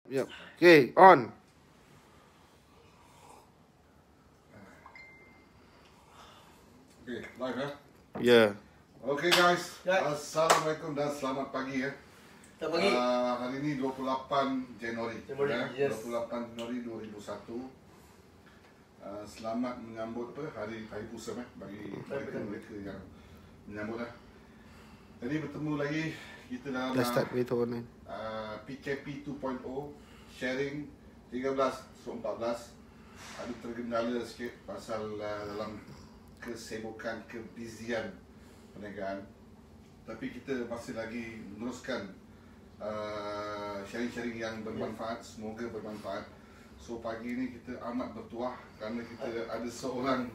Yep. Okay, on. Okay, live ya. Yeah. Okay guys, Ya. Assalamualaikum dan selamat pagi ya. Selamat pagi. Hari ini 28 Januari. Yes. 28 Januari 2001. Selamat menyambut hari Pusat bagi mereka yang menyambut lah. Jadi bertemu lagi kita dalam Let's start with online. PKP 2.0 sharing 13/14. Ada tergendala sikit pasal dalam kesibukan, kebizian perniagaan. Tapi kita masih lagi meneruskan sharing-sharing yang bermanfaat, semoga bermanfaat. So pagi ni kita amat bertuah kerana kita ada seorang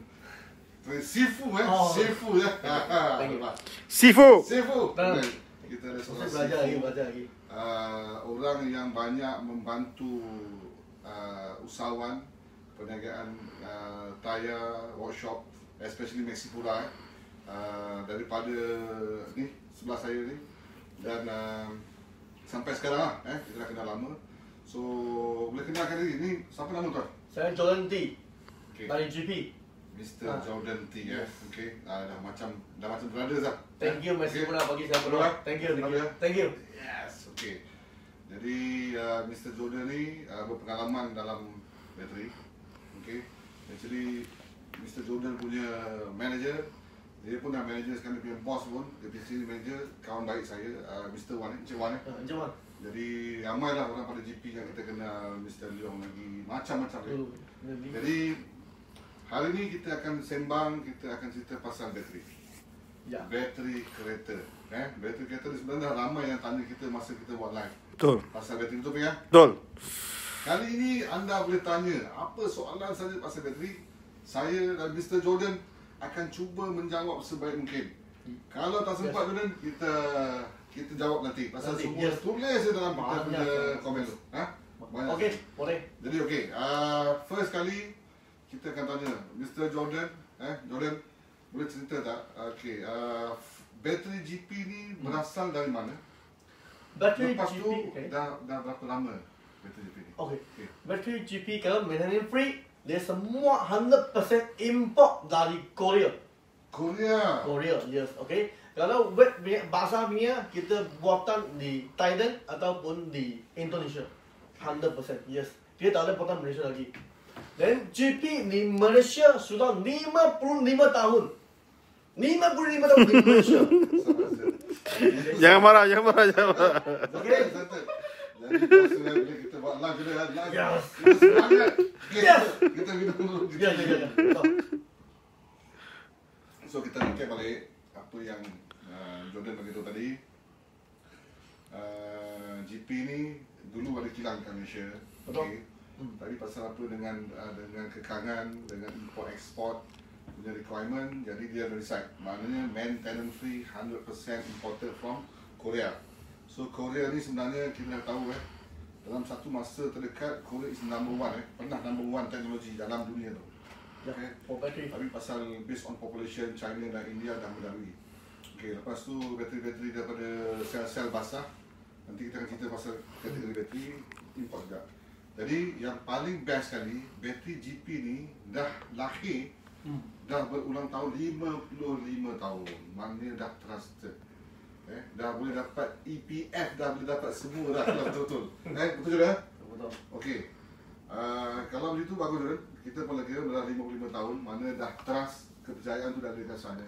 Sifu Sifu ya. Sifu. Sifu. Kita ada seorang Belajar lagi. Orang yang banyak membantu usahawan perniagaan tayar workshop, especially Maxipura daripada ni sebelah saya ni, dan sampai sekarang lah kita dah kenal lama. So boleh kenalkan diri ni, siapa nama tuan? Saya Jordan T. Okay. Dari GP. Mr. Jordan T okay. Dah macam brothers lah. Thank you Maxipura bagi saya peluang. Thank you. Yes, okay. Jadi Mr. Jordan ni berpengalaman dalam bateri. Okay. Actually Mr. Jordan punya manager, dia pun dah manager sekarang, dia punya boss pun, dia punya senior manager, kawan baik saya, Mr. Wan, Encik Wan. Jadi ramailah orang pada GP yang kita kenal, Mr. Leong lagi, macam-macam dia. Jadi hari ni kita akan sembang, kita akan cerita pasal bateri. Ya. Bateri kereta. Bateri kereta ni sebenarnya ramai yang tanya kita masa kita buat live. Betul. Pasal bateri, betul ya? Betul. Kali ini anda boleh tanya apa soalan saja pasal bateri. Saya dan Mr. Jordan akan cuba menjawab sebaik mungkin. Kalau tak sempat Jordan, kita jawab nanti. Pasal semua tulis je dalam kita punya komen tu. Banyak. Okey, boleh. Jadi okey, first kali kita akan tanya Mr. Jordan, Jordan boleh cerita tak? Okey, bateri GP ni berasal dari mana? Bateri Lepas GP, tu okay. dah berapa lama bateri GP ni? Okey. Bateri GP kalau maintenance free, dia semua 100% import dari Korea. Korea, Yes, okey. Kalau basah punya kita buatan di Thailand ataupun di Indonesia. 100%, yes. Dia tak ada buatan Malaysia lagi. Dan GP di Malaysia sudah 55 tahun. 55 tahun di Malaysia. Jangan marah. Okey, jadi bila kita buat live kita Yes. semangat. Yes. Kita minum dulu. Ya. So kita recap balik apa yang Jordan beritahu tadi. GP ni dulu ada kilang kat Malaysia. Okey. Tadi pasal apa dengan kekangan, dengan import export punya requirement, jadi dia decide. Maknanya maintenance free 100% imported from Korea. So Korea ni sebenarnya kita dah tahu dalam satu masa terdekat Korea is number one pernah number one teknologi dalam dunia tu. Okay. Tapi pasal based on population, China dan India dah melalui. Okay, lepas tu bateri-bateri daripada sel-sel basah. Nanti kita akan cerita pasal kategori bateri import juga. Jadi yang paling best sekali, bateri GP ni dah lahir, dah berulang tahun 55 tahun. Maknanya dah trusted. Dah boleh dapat EPF, dah boleh dapat semua dah betul-betul. Betul juga? Betul. Okey. Kalau begitu bagus Jordan. Kita pun lagi dah 55 tahun, mana dah trust, kepercayaan tu dah ada kat sana.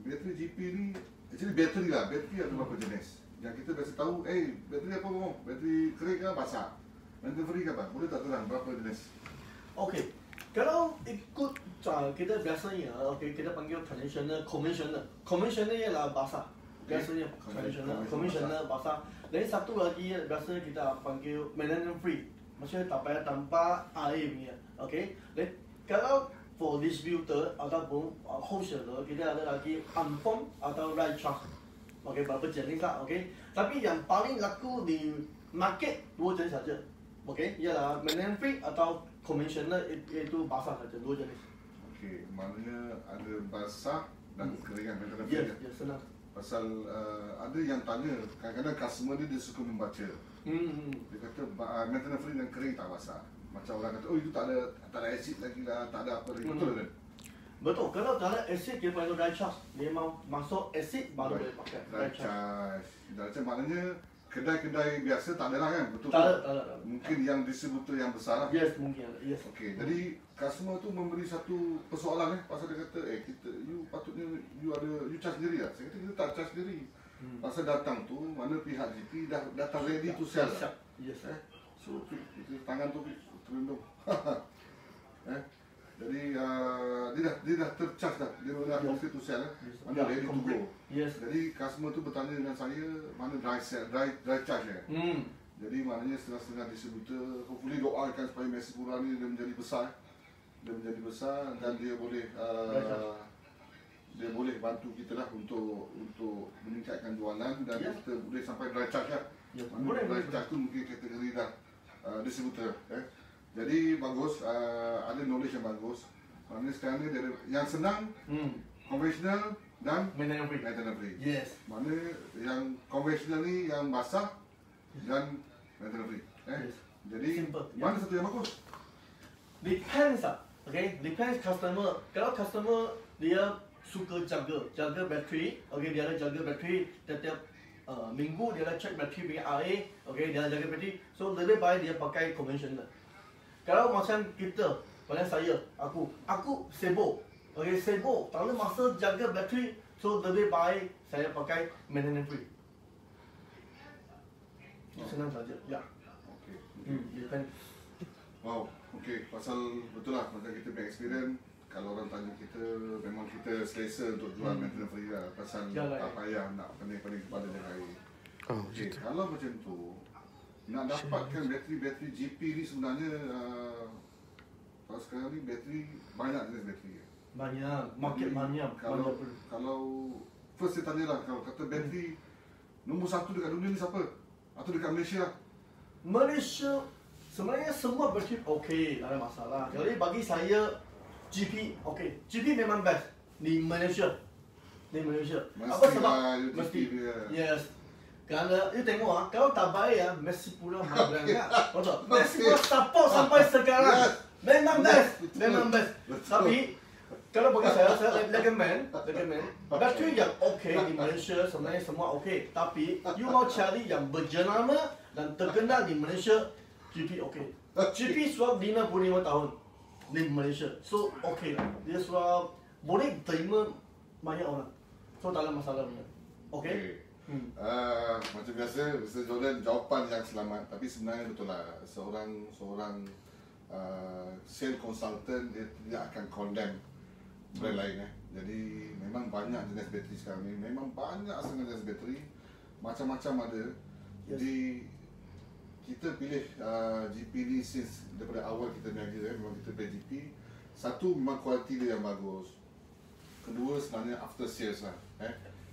Bateri GP ni, actually bateri lah. Bateri ada berapa jenis? Yang kita biasa tahu, bateri apa mau? Bateri kering ke basah? Maintenance free ke apa? Boleh tak terang berapa jenis? Okey. Kalau ikut kita biasanya, kita panggil traditional, conventional ialah basah. Biasanya conventional basah. Dan satu lagi biasanya kita panggil maintenance free. Maksudnya tak payah tanpa air punya. Okey. Dan kalau for distributor ataupun wholesaler, kita ada lagi unformed atau right track. Okey, berapa jenis lah. Okey. Tapi yang paling laku di market dua jenis saja. Okey, ialah maintenance free atau conventional, itu basah saja, dua jenis. Okey, maknanya ada basah dan keringan. Ya, senang. Pasal ada yang tanya, kadang-kadang customer dia suka membaca. Dia kata maintenance free dan kering tak basah. Macam orang kata, oh itu tak ada acid lagi lah, tak ada apa lagi. Betul kan? Betul. Kalau tak ada acid, dia perlu dry charge. Dia mau masuk acid baru boleh pakai dry charge. Dry charge maknanya kedai-kedai biasa tak ada lah kan? Betul tak tak? ada. Mungkin yang distributor yang besar lah. Yes, mungkin ada. Yes. Okey, jadi customer tu memberi satu persoalan pasal dia kata, you patutnya you charge sendiri lah. Saya kata kita tak charge sendiri. Pasal datang tu, mana pihak GP dah datang ready to sell lah. Yes. So, itu tangan tu terlindung. Jadi dia dah tercharge dah. Dia dah ready to sell lah. Mana ready to go. Yes. Jadi customer tu bertanya dengan saya, mana dry charge ya. Jadi maknanya setengah-setengah distributor, hopefully doakan supaya Messipura ni dia menjadi besar. Dan dia boleh bantu kita lah untuk meningkatkan jualan dan kita boleh sampai dry charge lah. Mana dry charge tu mungkin kategori dah distributor. Jadi bagus, ada knowledge yang bagus. Maknanya sekarang ni yang senang, konvensional dan maintenance free. Yes. Mana yang konvensional ni yang basah dan maintenance free. Yes. Jadi Simple. mana satu yang bagus? Depends lah. Okay, depends customer. Kalau customer dia suka jaga bateri, okay, dia ada jaga bateri setiap minggu dia ada check bateri punya RA, okay, dia ada jaga bateri. So lebih baik dia pakai conventional. Kalau macam kita, macam aku sibuk, okay, sibuk, tak ada masa jaga bateri, so lebih baik saya pakai maintenance free. Senang saja, ya. Okay. Depend. Wow, okay. Pasal betul lah, macam kita punya experience, kalau orang tanya kita, memang kita selesa untuk jual maintenance free lah. Pasal tak payah nak pening-pening kepala jaga air. Okay, kalau macam tu, nak dapatkan bateri GP ni sebenarnya, kalau sekarang ni bateri, banyak jenis bateri. Banyak, market banyak. Kalau first saya tanya lah, kalau kata bateri nombor 1 dekat dunia ni siapa? Atau dekat Malaysia? Malaysia sebenarnya semua bateri okey, tak ada masalah. Jadi bagi saya GP okey. GP memang best di Malaysia. Apa sebab? Mesti. Yes. Kerana you tengok kalau tak baik Messipura magang betul. Messipura support sampai sekarang. Memang best. Tapi kalau bagi saya recommend bateri yang okey di Malaysia sebenarnya semua okey. Tapi you mau cari yang berjenama dan terkenal di Malaysia, GP okey. GP sudah 55 tahun di Malaysia, so okey lah. Dia sudah boleh terima banyak orang, so tak ada masalah punya. Okey. Macam biasa, Mr. Jordan jawapan yang selamat. Tapi sebenarnya betul lah, seorang sales consultant dia tidak akan condemn brand lain. Jadi memang banyak jenis bateri sekarang ni. Memang banyak sangat jenis bateri, macam-macam ada. Jadi kita pilih GP ni since daripada awal kita niaga, memang kita pilih GP. Satu, memang kualiti dia yang bagus. Kedua, sebenarnya after sales lah.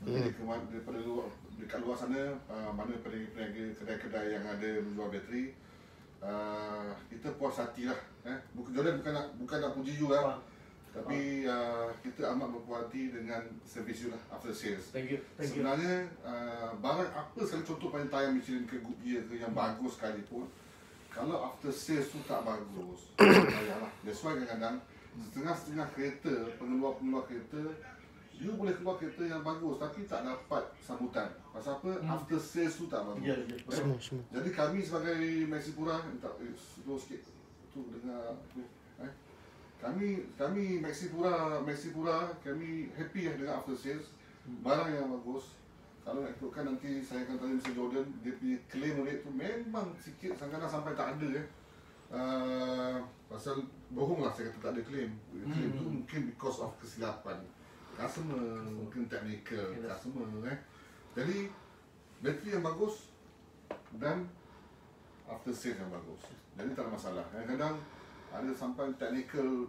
Jadi daripada dekat luar sana, mana peniaga kedai-kedai yang ada menjual bateri, kita puas hati lah. Jordan bukan nak puji you lah. Tapi kita amat berpuas hati dengan servis you lah, after sales. Thank you. Sebenarnya barang apa sekali, contoh paling tayang Michelin ke Goodyear ke yang bagus sekalipun, kalau after sales tu tak bagus, payahlah. That's why kadang-kadang setengah-setengah kereta, pengeluar kereta, you boleh keluar kereta yang bagus tapi tak dapat sambutan. Pasal apa? After sales tu tak bagus. Semua. Jadi kami sebagai Messipura, slow sikit tu dengar tu. Kami Messipura kami happy dengan after sales. Barang yang bagus. Kalau nak ikutkan nanti saya akan tanya Mr. Jordan, dia punya claim rate tu memang sikit, kadang-kadang sampai tak ada pasal bohong lah saya kata tak ada claim. Claim tu mungkin because of kesilapan customer, mungkin technical customer. Jadi bateri yang bagus dan after sales yang bagus. Jadi tak ada masalah. Kadang-kadang ada sampai technical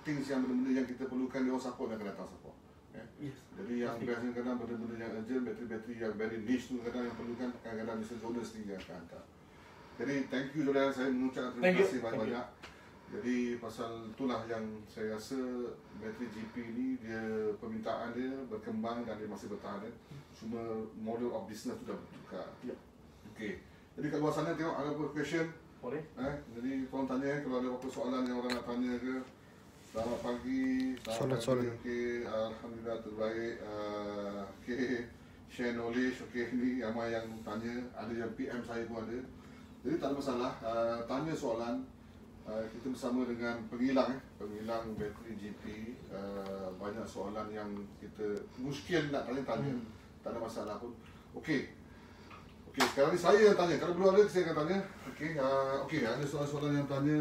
things yang benda-benda yang kita perlukan, dia orang support dan akan datang support. Jadi yang biasanya kadang benda-benda yang urgent, bateri yang very niche tu kadang yang perlukan, kadang-kadang Mr. Jordan sendiri akan hantar. Jadi thank you Jordan, saya mengucapkan terima kasih banyak-banyak. Jadi pasal itulah yang saya rasa bateri GP ni dia permintaan dia berkembang dan dia masih bertahan. Cuma model of business tu dah bertukar. Okey. Jadi kat luar sana tengok ada apa question. Boleh. Jadi korang tanya kalau ada apa soalan yang orang nak tanya ke. Selamat pagi. Soalan. Okey, alhamdulillah terbaik. Okey, share knowledge. Okey, ni ramai yang tanya. Ada yang PM saya pun ada. Jadi tak ada masalah. Tanya soalan. Kita bersama dengan pengilang bateri GP. Banyak soalan yang kita mungkin nak tanya. Tak ada masalah pun. Okey, sekarang ni saya yang tanya. Kalau belum ada, saya akan tanya. Okey, ada soalan-soalan yang tanya.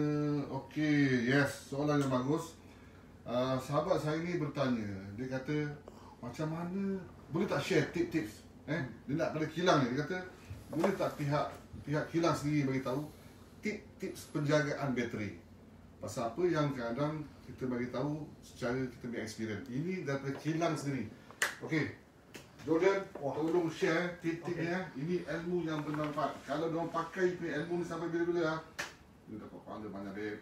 Okey, yes, soalan yang bagus. Sahabat saya ni bertanya. Dia kata, macam mana, boleh tak share tips-tips? Dia nak pada kilang ni. Dia kata, boleh tak pihak kilang sendiri bagi tahu tips penjagaan bateri? Pasal apa yang kadang kita bagi tahu secara kita punya experience. Ini daripada kilang sendiri. Okey, Jordan, tolong share tip-tipnya. Ini ilmu yang bermanfaat. Kalau diorang pakai punya ilmu ni sampai bila-bila dia dapat pahala banyak babe.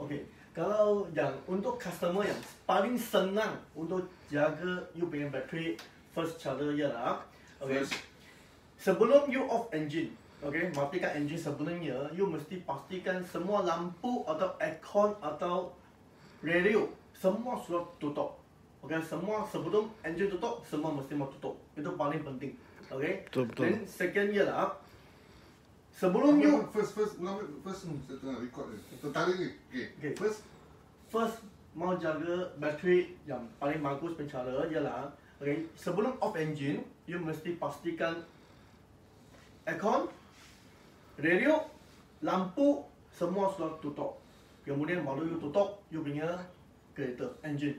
Okey. Kalau yang untuk customer yang paling senang untuk jaga you punya bateri, first cara ialah sebelum you off engine, matikan engine sebelumnya, you mesti pastikan semua lampu atau aircon atau radio semua sudah tutup. Semua sebelum engine tutup, semua mesti mau tutup. Itu paling penting. Betul. Dan second ialah sebelum you First saya tengah record ni. Tertarik ni. Okay. First mau jaga bateri yang paling bagus cara ialah sebelum off engine, you mesti pastikan aircon, radio, lampu semua sudah tutup. Kemudian baru you tutup you punya kereta engine.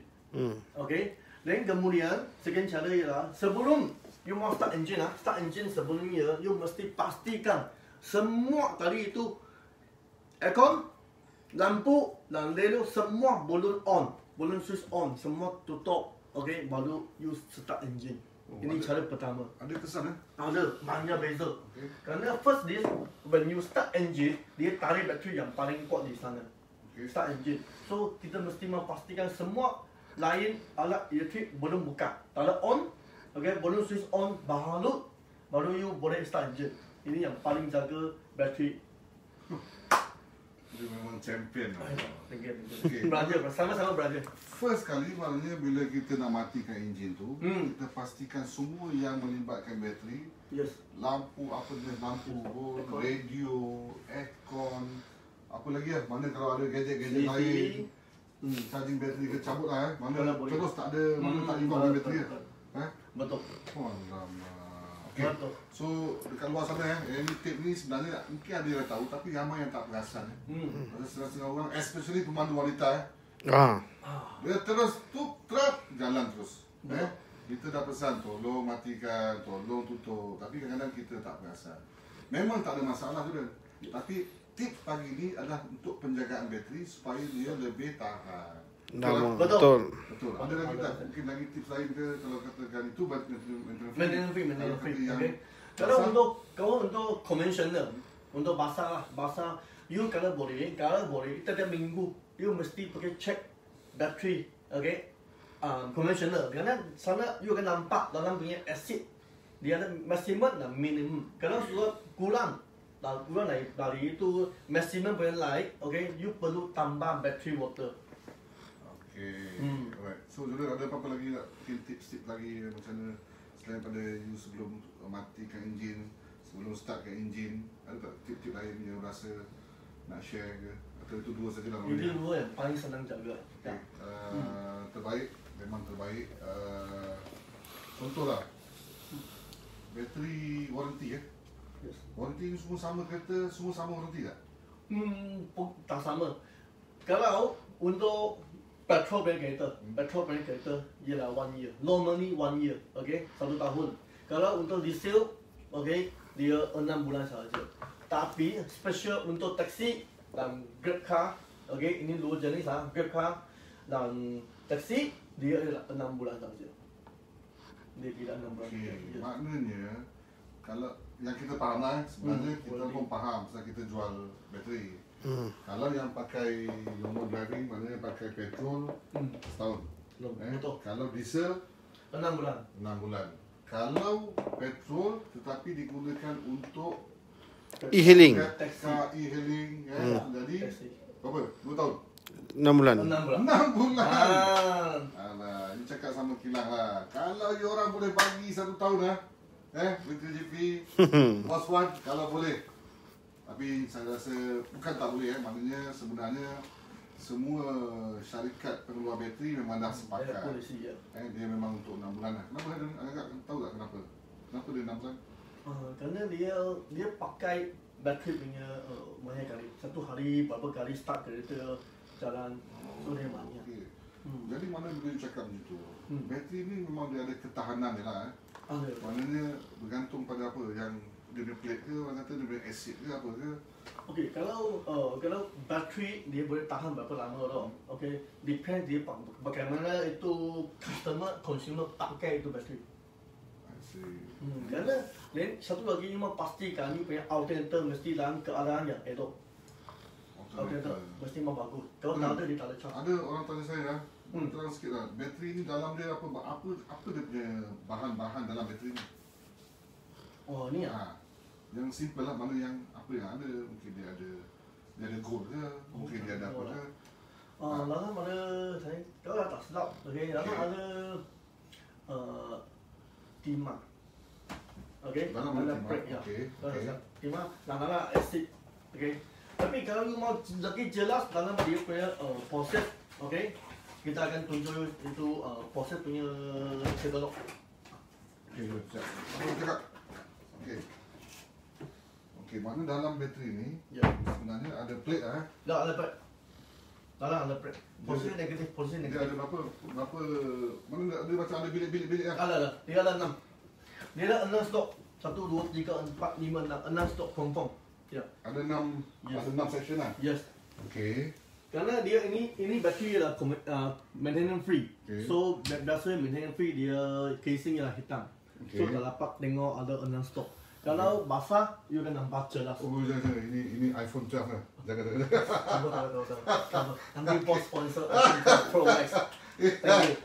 Dan kemudian second cara ialah sebelum you mau start engine sebelumnya you mesti pastikan semua tadi itu aircon, lampu dan radio semua bolon switch on, semua tutup. Baru you start engine. Ini cara pertama. Ada kesan Ada banyak beza. Kerana first this when you start engine, dia tarik bateri yang paling kuat di sana. Start engine. So kita mesti memastikan semua lain alat elektrik belum buka. Kalau on, belum switch on, baru you boleh start engine. Ini yang paling jaga bateri. Dia memang champion lah. Belajar, sama-sama belajar. First kali maknanya bila kita nak matikan enjin tu, kita pastikan semua yang melibatkan bateri. Yes. Lampu, apa jenis lampu, radio, aircon, apa lagi lah. Mana kalau ada gadget-gadget lain, charging bateri ke cabut lah Mana terus tak ada, mana tak involve bateri lah. Betul. Alamak. Okay. Betul. So dekat luar sana ini tip ni sebenarnya mungkin ada yang tahu tapi ramai yang tak perasan. Setengah-setengah orang, especially pemandu wanita dia terus jalan terus. Kita dah pesan tolong matikan, tolong tutup, tapi kadang-kadang kita tak perasan. Memang tak ada masalah tu, tapi tips pagi ni adalah untuk penjagaan bateri supaya dia lebih tahan. Betul. Ada lagi tak? Mungkin lagi tips lain ke kalau katakan itu maintenance free. Kalau untuk conventional, untuk basah, you kalau boleh setiap minggu you mesti pergi check bateri, conventional. Kerana sana you akan nampak dalam punya acid dia ada maximum dan minimum. Kalau sudah kurang dari itu maximum punya light, you perlu tambah battery water. Alright. So Jordan, ada apa-apa lagi nak mungkin tips lagi macam mana selain pada you sebelum matikan enjin, sebelum startkan enjin, ada tak tip-tip lain yang rasa nak share ke? Atau itu dua sajalah? Itu dua yang paling senang jaga. Terbaik, memang terbaik. Contohlah bateri warranty Yes. Warranty semua sama kereta, semua sama warranty tak? Tak sama. Kalau untuk petrol punya kereta ialah 1 year. Normally 1 year, 1 tahun. Kalau untuk diesel, dia 6 bulan sahaja. Tapi special untuk taksi dan Grab car, ini dua jenis Grab car dan taksi dia ialah 6 bulan sahaja. Dia tidak 6 bulan. Maknanya kalau yang kita faham lah, sebenarnya kita pun faham pasal kita jual bateri. Kalau yang pakai normal driving, maknanya pakai petrol setahun. Betul. Kalau diesel 6 bulan. 6 bulan. Kalau petrol tetapi digunakan untuk E-hailing. e-hailing jadi Taxi. berapa? 2 tahun? 6 bulan. 6 bulan. 6 bulan. Ah. Ini cakap sama kilang lah. Kalau you orang boleh bagi 1 tahun lah, MotoGP, Boss One, kalau boleh. Tapi saya rasa bukan tak boleh maknanya sebenarnya semua syarikat pengeluar bateri memang dah sepakat. Polisi ya. Dia memang untuk 6 bulan lah. Kenapa dia agak tahu tak kenapa? Kenapa dia 6 bulan? Kerana dia pakai bateri punya banyak kali. Satu hari berapa kali start kereta jalan. So dia banyak. Okay. Jadi mana boleh cakap macam tu? Bateri ni memang dia ada ketahanan dia lah. Maknanya bergantung pada apa yang dia ada plate ke, orang kata dia punya acid ke apa ke. Okey, kalau bateri dia boleh tahan berapa lama tau. Okey, depend dia bagaimana itu consumer pakai itu bateri. I see. Kerana satu lagi memang pastikan you punya alternator mesti dalam keadaan yang elok. Alternator mesti memang bagus. Kalau tak ada dia tak ada charge. Ada orang tanya saya terang sikit lah, bateri ni dalam dia apa dia punya bahan-bahan dalam bateri ni? Oh ni ah. Yang simple lah, mana yang apa yang ada, mungkin dia ada gold ke, mungkin dia ada apa ke. Dalam ada saya kalau tak silap, okey, dalam ada timah. Okey, dalam ada timah, brake ya. okey. Timah dalam acid. Okey. Tapi kalau you mau lagi jelas dalam dia punya proses, okey, kita akan tunjuk itu proses punya develop. Okey, siap. Apa cakap? Okey. Okey, mana dalam bateri ni sebenarnya ada plate lah. Dah ada plate. Dalam ada plate. Posisi negatif, posisi Dia negatif. ada berapa mana ada macam ada bilik-bilik lah. Ada. Dia ada 6. Dia ada 6 stok. 1, 2, 3, 4, 5, 6 stok confirm. Ya. Ada 6 section lah. Yes. Okey. Kerana dia ini bateri lah maintenance free. Okay. So biasa maintenance free dia casing ialah hitam. Okay. So tak dapat tengok ada 6 stok. Kalau basah, you akan nampak jelas. Oh, jangan. Ini iPhone 12 lah. Jangan. Tahu. Nanti post sponsor iPhone Pro Max. Thank you.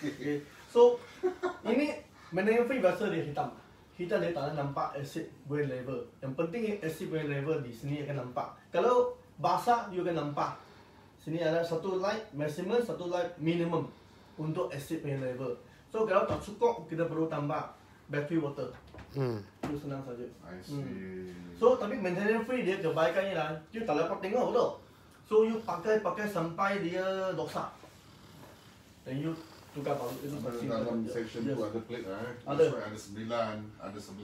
Okay. So ini maintenance free biasa dia hitam. Hitam dia tak nampak acid wear level. Yang penting acid wear level di sini akan nampak. Kalau basah, you akan nampak. Sini ada satu light maximum, satu light minimum untuk acid wear level. So kalau tak cukup, kita perlu tambah battery water. Itu senang saja. I see. So tapi maintenance free dia kebaikannya lah, you tak dapat tengok betul. So you pakai sampai dia rosak. Dan you tukar baru itu pasti. Dalam section tu ada plate lah. Ada. Ada 9, ada 11.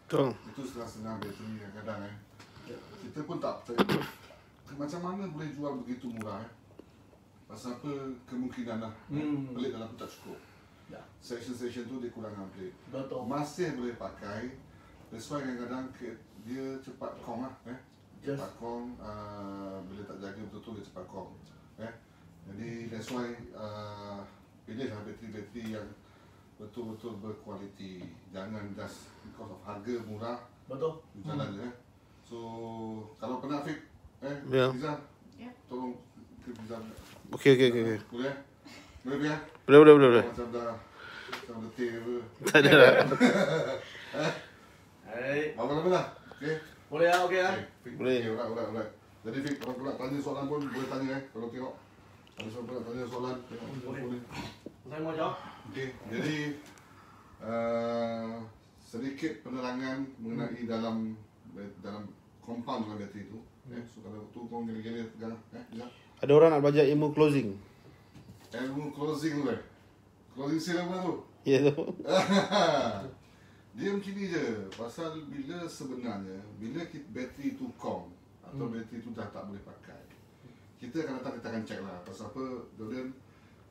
Betul. Itu setengah-setengah bateri kadang-kadang Kita pun tak percaya. Macam mana boleh jual begitu murah Pasal apa kemungkinan lah plate dalam tu tak cukup. Ya. Section-section tu dia kurangkan plate. Betul. Masih boleh pakai. That's why kadang-kadang dia cepat kong lah Yes. cepat kong, bila tak jaga betul-betul dia cepat kong jadi that's why pilihlah bateri-bateri yang betul-betul berkualiti. Jangan just because of harga murah Betul. jalan je So kalau pernah Fik Ya. Rizal tolong ke Rizal. Okey. Boleh? Boleh ya? Boleh. Macam dah letih apa. Tak ada lah. Hai. Apa-apa lah. Okay. Boleh ah, okey ah. Boleh. Okay, alright. Jadi Fik, kalau nak tanya soalan pun boleh tanya kalau tengok. Ada siapa nak tanya soalan, tengok boleh. Saya mau jawab. Okey, jadi sedikit penerangan mengenai dalam compound dalam bateri itu. So kalau tu kau gila-gila pegang ya. Ada orang nak belajar ilmu closing. Ilmu closing tu Closing sale apa tu? Ya tu. Dia macam ni je. Pasal sebenarnya bila bateri tu kong atau bateri tu dah tak boleh pakai, kita akan datang, kita akan check lah. Pasal apa, Jordan?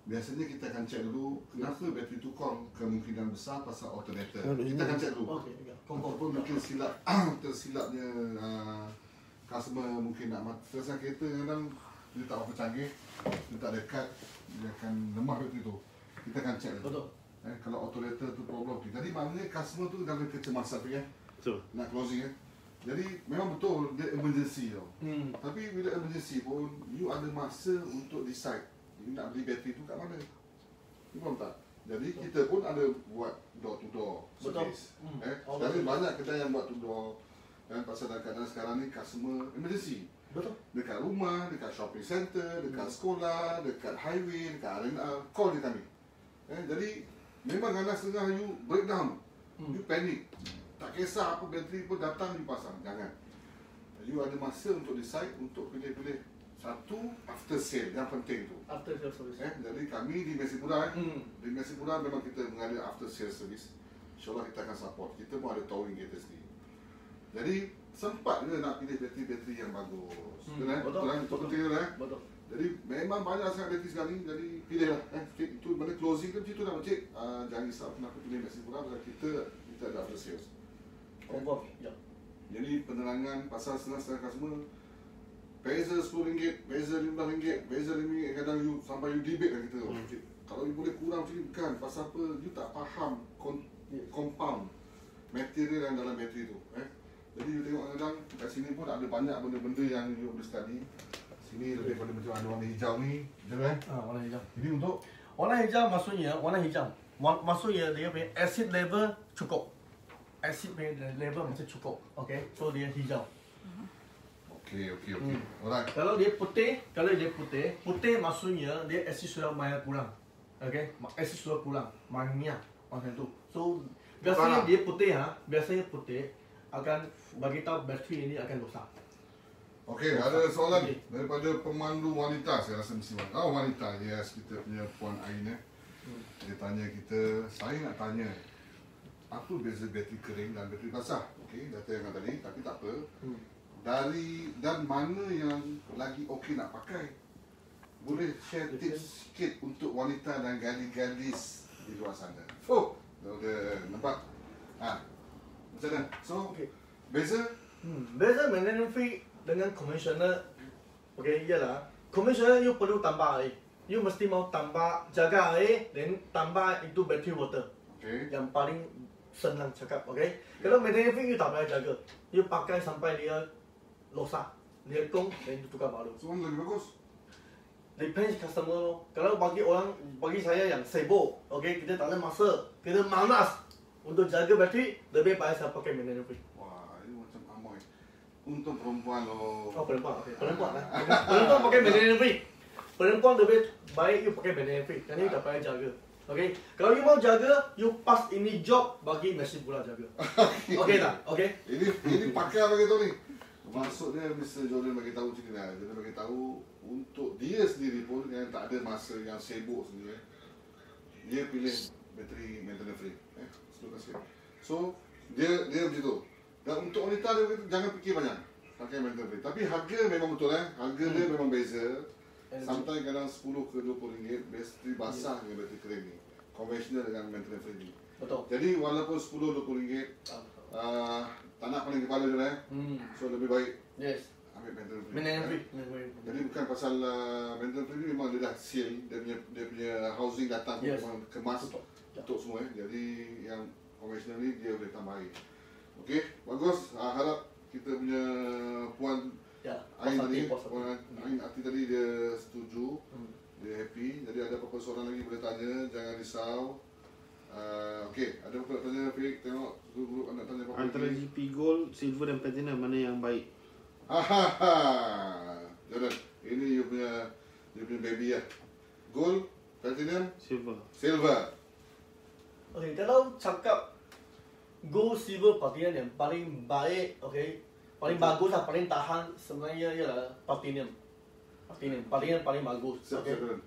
Biasanya kita akan check dulu kenapa bateri tu kong. Kemungkinan besar pasal alternator. Kita akan check dulu. Okey. Ataupun mungkin tersilapnya customer mungkin nak mati. Pasal kereta kadang dia tak apa canggih, dia tak dekat, dia akan lemah bateri tu. Kita akan check dulu. Betul. Kalau alternator tu problem. Jadi maknanya customer tu dalam kecemasan Betul. nak closing Jadi memang betul dia emergency tau. Tapi bila emergency pun you ada masa untuk decide you nak beli bateri tu kat mana. You faham tak? Jadi kita pun ada buat door to door Betul. service. Oh, Sekarang betul. banyak kedai yang buat to door. Dan pasal kadang-kadang sekarang ni customer emergency. Betul. Dekat rumah, dekat shopping center, dekat sekolah, dekat highway, dekat RNR, call je kami. Jadi memang kadang setengah you breakdown, you panic. Tak kisah apa bateri pun datang you pasang, jangan. You ada masa untuk decide, untuk pilih-pilih satu after sale, yang penting tu. After sales service. Jadi kami di Mesipura, di Mesipura memang kita mengada after sale service. InsyaAllah kita akan support. Kita pun ada towing kita sendiri. Jadi sempat juga nak pilih bateri-bateri yang bagus. Betul. Betul. Betul. Jadi memang banyak sangat bateri sekali. Jadi pilihlah. Itu mana closing kan situ dah cik. Jangan risau kenapa pilih Mesipura sebab kita ada after sales. Confirm. Ya. Jadi penerangan pasal setengah customer beza RM10, beza RM15, beza RM5, kadang you sampai you debate lah kita. Cik, kalau you boleh kurang macam ni bukan pasal apa, you tak faham compound material yang dalam bateri tu. Jadi you tengok kadang kat sini pun ada banyak benda-benda yang you boleh study. Sini lebih pada macam ada warna hijau ni, betul Warna hijau. Jadi untuk Warna hijau maksudnya maksudnya dia punya acid level cukup. Acid level macam cukup. Okay, so dia hijau. okey. Alright. Kalau dia putih maksudnya dia acid sudah banyak kurang. Okay, acid sudah kurang, banyak macam tu. So biasanya dia putih akan bagi tahu bateri ini akan rosak. Okey, ada soalan daripada pemandu wanita, saya rasa mesti wanita. Wanita, yes, kita punya Puan Ain. Dia tanya kita, saya nak tanya, apa beza bateri kering dan bateri basah? Okey, dah tanya tadi, tapi tak apa. Dan mana yang lagi okey nak pakai? Boleh share tips sikit untuk wanita dan gadis di luar sana. Dah nampak? Macam mana? So, beza? Beza maintenance free dengan conventional. Okay, iyalah. Conventional you perlu tambah air. You mesti mau tambah, jaga air, dan tambah itu battery water. Okay. Yang paling senang cakap, okay? Kalau maintenance free you tak payah jaga. You pakai sampai dia rosak, dia kong, dan you tukar baru. So, mana lebih bagus? Depends customer lo. Kalau bagi saya yang sibuk, okay, kita tak ada masa, kita malas untuk jaga bateri, lebih baik saya pakai maintenance free. Wah, ini macam amoy. Untuk perempuan loh. Oh, perempuan, okay. Perempuan lah. Perempuan pakai maintenance free. Perempuan lebih baik you pakai maintenance free, kerana you tak payah jaga. Okay, kalau you mau jaga, you pas ini job bagi mesin pula jaga. Okay tak? Okay. Ini pakar bagi tahu ni. Maksudnya Mr. Jordan bagi tahu macam ni lah. Dia bagi tahu untuk dia sendiri pun yang tak ada masa yang sibuk sendiri. Dia pilih bateri maintenance free. Terima kasih. So dia macam tu. Dan untuk wanita dia kata jangan fikir banyak pakai maintenance free. Tapi harga memang betul harga dia memang beza. Sometimes kadang 10 ke 20 ringgit bateri basah dengan bateri kering ni. Konvensional dengan maintenance free ni. Betul. Jadi walaupun 10-20 ringgit tak nak paling kepala je So lebih baik Yes. ambil maintenance free. Maintenance free. Jadi bukan pasal maintenance free ni memang dia dah seal, dia punya housing datang Yes. kemas untuk semua Jadi yang konvensional ni dia boleh tambah air. Okey, bagus. Harap kita punya Puan Ain tadi, Puan Ain Ati tadi dia setuju, dia happy. Jadi ada apa-apa soalan lagi boleh tanya, jangan risau. Okey, ada apa nak tanya Fik? Tengok group nak tanya apa Antara lagi. GP Gold, Silver dan Platinum mana yang baik? Jordan, ini you punya baby Gold, Platinum, Silver. Silver. Okay, kalau cakap gold, silver, platinum yang paling baik, okay, paling bagus lah, paling tahan sebenarnya ialah platinum. Platinum paling bagus. Okay. Jordan.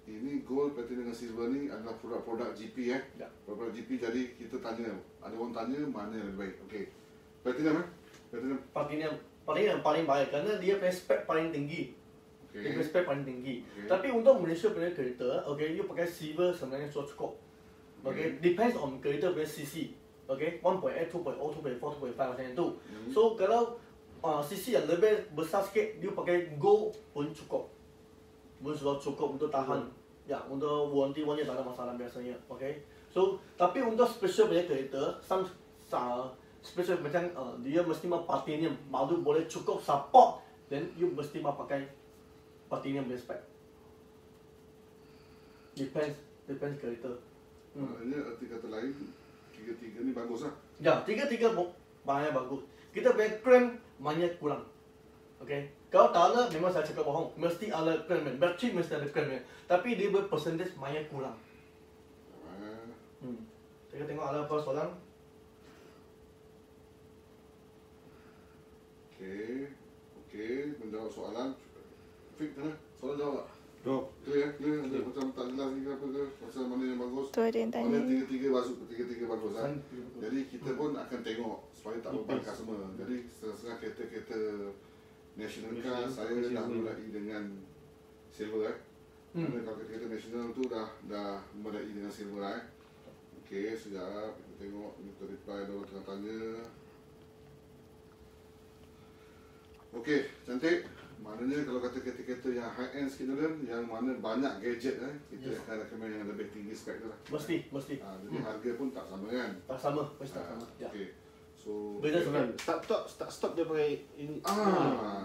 Ini Gold, Platinum dan Silver ni adalah produk-produk GP Ya. Produk GP, jadi kita tanya, ada orang tanya mana yang lebih baik. Okey. Platinum Platinum. Platinum paling baik kerana dia punya spek paling tinggi. Okey. Dia punya spek paling tinggi. Okay. Tapi untuk Malaysia punya kereta, okay, you pakai silver sebenarnya sudah cukup. Okay, depends on kereta punya CC. Okay, 1.8, 2.0, 2.4, 2.5 macam itu. So kalau CC yang lebih besar sikit, you pakai gold pun cukup. Pun sudah cukup untuk tahan. Ya, untuk warranty tak ada masalah biasanya. Okay. So, tapi untuk special punya kereta, some special macam dia mesti mau platinum, baru boleh cukup support. Then you mesti mau pakai platinum punya spec. Depends kereta. Maknanya arti kata lain, tiga-tiga ni bagus lah. Ya, tiga-tiga bahannya bagus. Kita punya clamp banyak kurang. Okay. Kalau tak ada, memang saya cakap bohong. Mesti ada clamp. Bateri mesti ada clamp. Tapi dia percentage banyak kurang. Kita tengok ada apa soalan. Okey, menjawab soalan. Fik, soalan jawab tak? Jawab. Clear. Ada macam tak jelas ni ke apa ke? Pasal mana yang bagus? Tu ada yang tanya. Mana tiga-tiga bagus lah. Jadi kita pun akan tengok supaya tak beban customer. Jadi setengah kereta-kereta national car saya dah mulai dengan silver Kerana kalau kereta national tu dah mulai dengan silver Okey, sekejap kita tengok kita reply ada orang tengah tanya. Okey, cantik. Maknanya kalau kata kereta-kereta yang high end sikit yang mana banyak gadget kita akan recommend yang lebih tinggi spek tu lah. Mesti. Jadi harga pun tak sama kan? Tak sama, mesti tak sama. Ya. Okey. So Beza Kan, start stop dia pakai ini.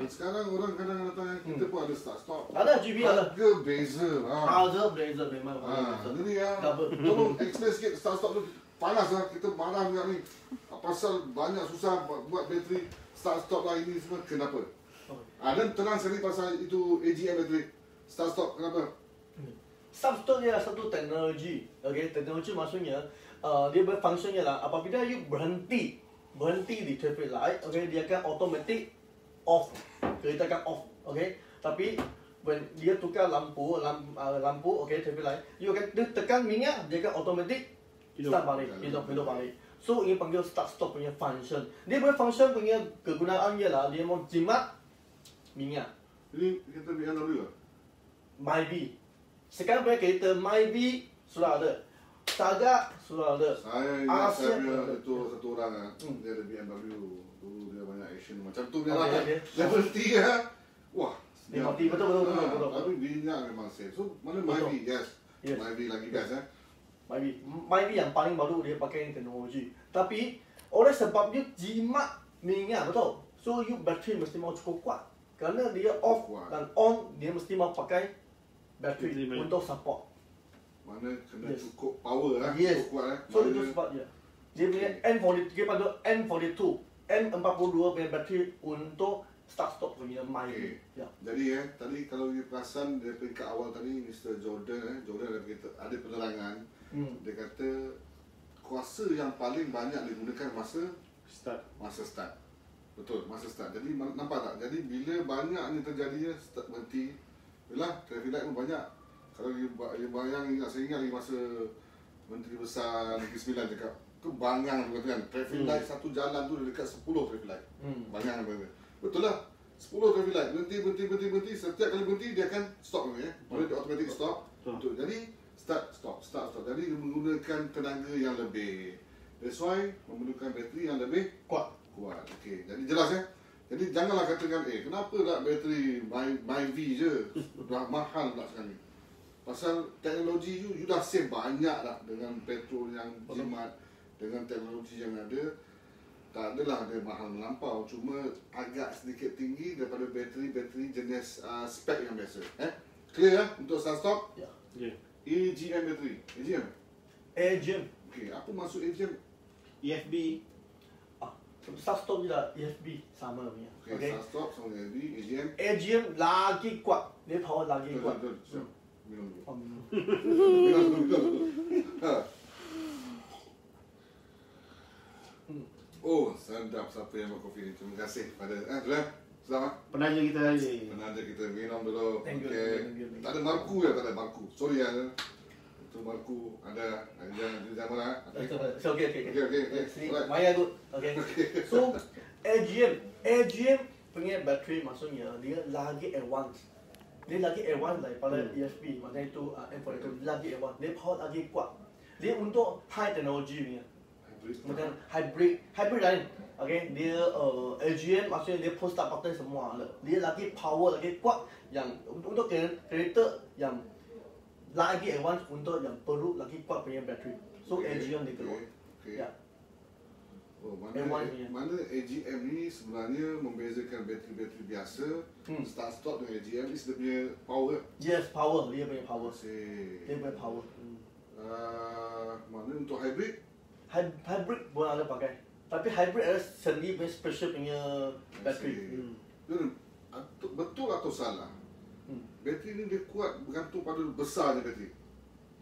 sekarang orang kadang datang kita pun ada start stop. Ada GB ada. Harga beza Ada blazer memang. Jadi Double. tolong explain sikit start stop tu panas lah. Kita marah juga ni. Pasal banyak susah buat bateri start stop lah ini semua. Kenapa? Dan tenang sekali pasal itu AGM bateri. Start stop kenapa? Start stop dia satu teknologi. Okay, teknologi maksudnya dia berfungsi ialah apabila you berhenti di traffic light, okay, dia akan automatic off. Kereta akan off, okay. Tapi when dia tukar lampu, okay, traffic light, you akan dia tekan minyak, dia akan automatic start balik, hidup balik. So ini panggil start stop punya function. Dia punya function punya kegunaan ialah dia mau jimat minyak. Ini kita BMW lah. Myvi. Sekarang punya kereta Myvi sudah ada. Saga sudah ada. Saya ingat saya itu satu orang dia ada BMW. Dulu dia banyak action macam tu dia lah. Level 3 wah. Dia mati betul. Tapi minyak memang safe. So mana Myvi? Yes. Myvi lagi best Myvi yang paling baru dia pakai teknologi. Tapi oleh sebab dia jimat minyak betul. So you bateri mesti mau cukup kuat. Kerana dia off dan on dia mesti mau pakai bateri untuk support. Mana kena cukup power Yes. cukup kuat So itu sebab dia. Dia punya N40, dia panggil N42. N42 punya bateri untuk start stop punya Myvi. Ya. Jadi tadi kalau you perasan dia peringkat awal tadi Mr. Jordan ada penerangan. Dia kata kuasa yang paling banyak digunakan masa start. Betul, masa start. Jadi nampak tak? Jadi bila banyaknya terjadinya start berhenti. Yalah, traffic light pun banyak. Kalau you bayang, saya ingat lagi masa Menteri Besar Negeri Sembilan cakap tu bangang tu kan. Traffic light satu jalan tu dekat 10 traffic light. Bangang apa. Betul lah. 10 traffic light. Berhenti. Setiap kali berhenti dia akan stop dia automatic stop. Betul. Jadi start stop. Jadi dia menggunakan tenaga yang lebih. That's why memerlukan bateri yang lebih kuat. Okey. Jadi jelas Jadi janganlah katakan kenapa nak bateri Myvi je. Dah mahal pula sekarang ni. Pasal teknologi you dah save banyak dah dengan petrol yang jimat, dengan teknologi yang ada. Tak adalah dia mahal melampau, cuma agak sedikit tinggi daripada bateri jenis spek yang biasa. Clear untuk start stop? Ya. AGM bateri. AGM. Okey, apa maksud AGM? EFB. Start stop je lah EFB sama punya. Okey, start stop sama EFB, AGM. AGM lagi kuat. Dia power lagi kuat. Betul. Minum dulu. Minum. Oh, sedap siapa yang buat kopi ni. Terima kasih pada selamat. Penaja kita hari. Penaja kita minum dulu. Thank you. Tak ada marku tak ada marku. Sorry itu marku ada jangan mana. So okay. Alright. Maya good. Okay. So AGM punya bateri maksudnya dia lagi advance. Dia lagi advance daripada ESP. Maksudnya itu M42 lagi advance. Dia power lagi kuat. Dia untuk high technology punya. Macam hybrid lain. Okay, dia AGM maksudnya dia push start button semua ada. Dia lagi power lagi kuat yang untuk kereta yang lagi advance untuk yang perlu lagi kuat punya bateri. So AGM dia keluar. Ya. Oh, mana AGM ni sebenarnya membezakan bateri biasa start stop dengan AGM ni dia punya power. Yes, power. Dia punya power. Dia punya power. Mana untuk hybrid? Hybrid pun ada pakai. Tapi hybrid ada sendiri punya special punya bateri. Betul atau salah? Bateri ni dia kuat bergantung pada besarnya bateri.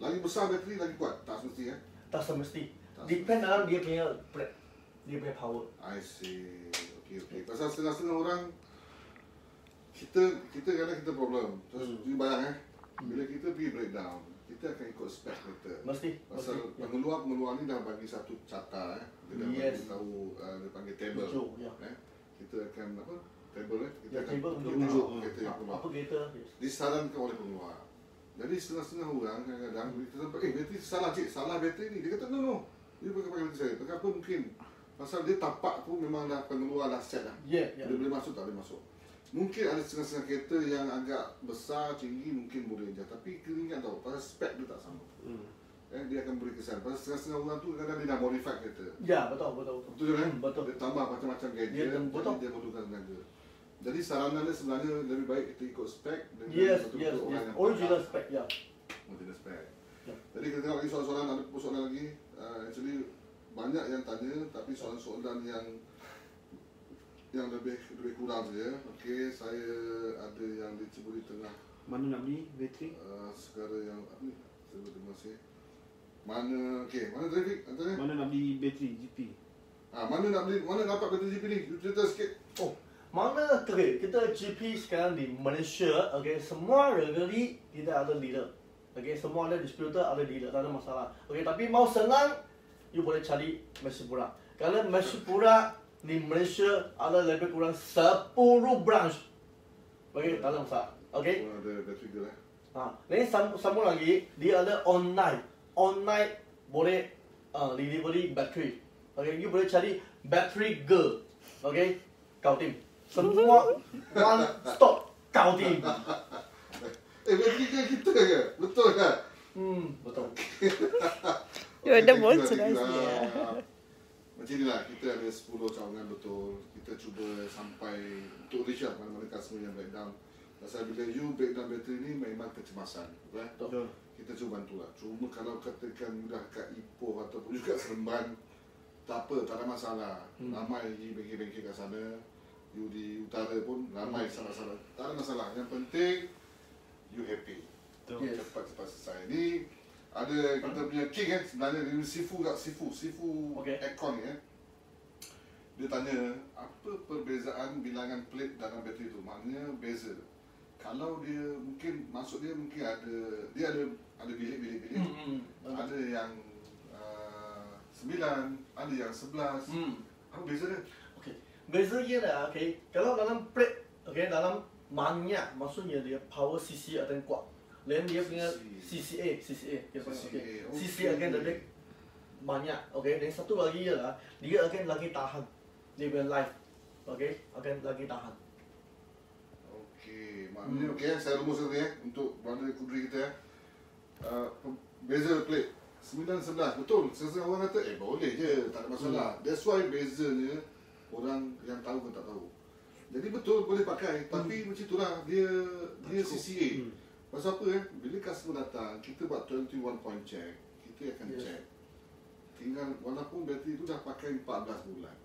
Lagi besar bateri lagi kuat, tak semesti Tak semesti. Depend dalam dia punya plate, dia punya power. I see. Okay. Pasal setengah-setengah orang kita kadang kita problem. Terus you bayang bila kita pergi breakdown, kita akan ikut spek kereta. Mesti. Pasal pengeluar ni dah bagi satu carta dia dah bagi tahu dia panggil table. Kita akan apa? Table kita akan table untuk tunjuk kereta yang keluar. Apa kereta? Disarankan oleh pengeluar. Jadi setengah-setengah orang kadang-kadang kita sampai bateri salah cik, salah bateri ni. Dia kata no. Dia pakai bateri saya. Kenapa mungkin? Pasal dia tapak tu memang dah pengeluar dah set dah. Dia boleh masuk tak boleh masuk. Mungkin ada setengah-setengah kereta yang agak besar, tinggi mungkin boleh je. Tapi kena ingat tau, pasal spek dia tak sama. Dia akan beri kesan. Pasal setengah-setengah orang tu kadang-kadang dia dah modify kereta. Ya, betul. Betul kan? Betul. Dia tambah macam-macam gadget, jadi dia perlukan tenaga. Jadi saranan dia sebenarnya lebih baik kita ikut spek dengan betul-betul orang yang original spek, original spek. Jadi kita tengok lagi soalan-soalan, ada soalan lagi. Actually banyak yang tanya, tapi soalan-soalan yang lebih kurang saja. Okey, saya ada yang diceburi tengah. Mana nak beli bateri? Segala yang ni, terima kasih. Mana trafik antara? Mana nak beli bateri GP? Mana dapat bateri GP ni? Cerita sikit. Mana kita GP sekarang di Malaysia, semua negeri kita ada dealer. Semua ada distributor, ada dealer, tak ada masalah. Tapi mau senang, you boleh cari Malaysia. Kalau Malaysia di Malaysia ada lebih kurang 10 branch. Tak ada masalah. Ada bateri dia Lain sambung lagi, dia ada online boleh delivery bateri. You boleh cari battery girl. Kau tim. Semua one stop kau tim. Bateri kan kita ke? Betul kan? Betul. You ada boleh macam inilah, kita ada 10 cawangan betul. Kita cuba sampai untuk reach mana-mana customer yang breakdown. Pasal bila you breakdown bateri ni memang kecemasan. Betul. Kita cuba bantulah. Cuma kalau katakan dah kat Ipoh ataupun juga Seremban, tak apa, tak ada masalah. Ramai bengkel-bengkel kat sana. You di utara pun ramai salah-salah. Tak ada masalah. Yang penting you happy. Cepat-cepat selesai. Ni ada kita punya king sebenarnya dia Sifu aircon ni Dia tanya apa perbezaan bilangan plate dalam bateri tu. Maknanya beza. Kalau dia mungkin maksud dia mungkin ada bilik-bilik. Ada yang 9, ada yang 11. Apa beza dia? Beza dia lah, kalau dalam plate, dalam banyak maksudnya dia power CC akan kuat. Lain dia punya CCA akan lebih banyak. Dan satu lagi ialah dia akan lagi tahan. Dia punya life, akan lagi tahan. Maknanya saya rumuskan untuk bandar kudri kita beza plate 9-11 betul. Sesetengah orang kata boleh je, tak ada masalah. That's why bezanya orang yang tahu ke tak tahu. Jadi betul boleh pakai, tapi macam itulah dia CCA. Pasal apa bila customer datang, kita buat 21 point check, kita akan check. Tinggal walaupun bateri tu dah pakai 14 bulan.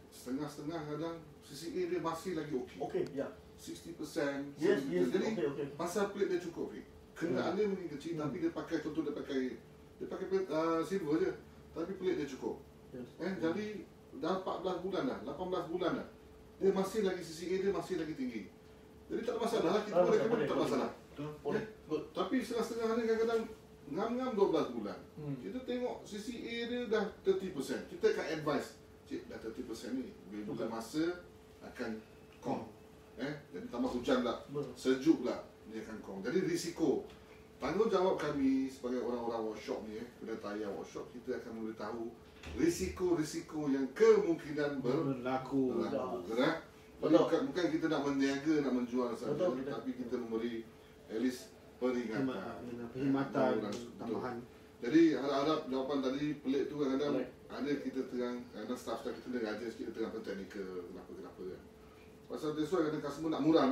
Setengah-setengah kadang CCA dia masih lagi okey. 60%. Jadi pasal plate dia cukup. Kenderaan dia mungkin kecil tapi dia pakai plate silver je. Tapi plate dia cukup. Jadi dah 14 bulan dah, 18 bulan dah. Dia masih lagi CCA dia masih lagi tinggi. Jadi tak ada masalah, kita boleh tak ada masalah. Tapi setengah-setengah ni kadang-kadang ngam-ngam 12 bulan. Kita tengok CCA dia dah 30%. Kita akan advise, cik dah 30% ni, bila masa akan kong. Jadi tambah hujan lah, sejuk lah, dia akan kong. Jadi risiko. Tanggungjawab kami sebagai orang-orang workshop ni, kedai tayar workshop, kita akan memberitahu risiko-risiko yang kemungkinan berlaku. Bukan kita nak meniaga, nak menjual saja, tapi kita memberi at least perkhidmatan tambahan. Jadi harap jawapan tadi pelik tu kadang-kadang ada kita terang, kadang staff kita dah ajar sikit terang apa teknikal, kenapa kan. Pasal sesuai kadang customer nak murah.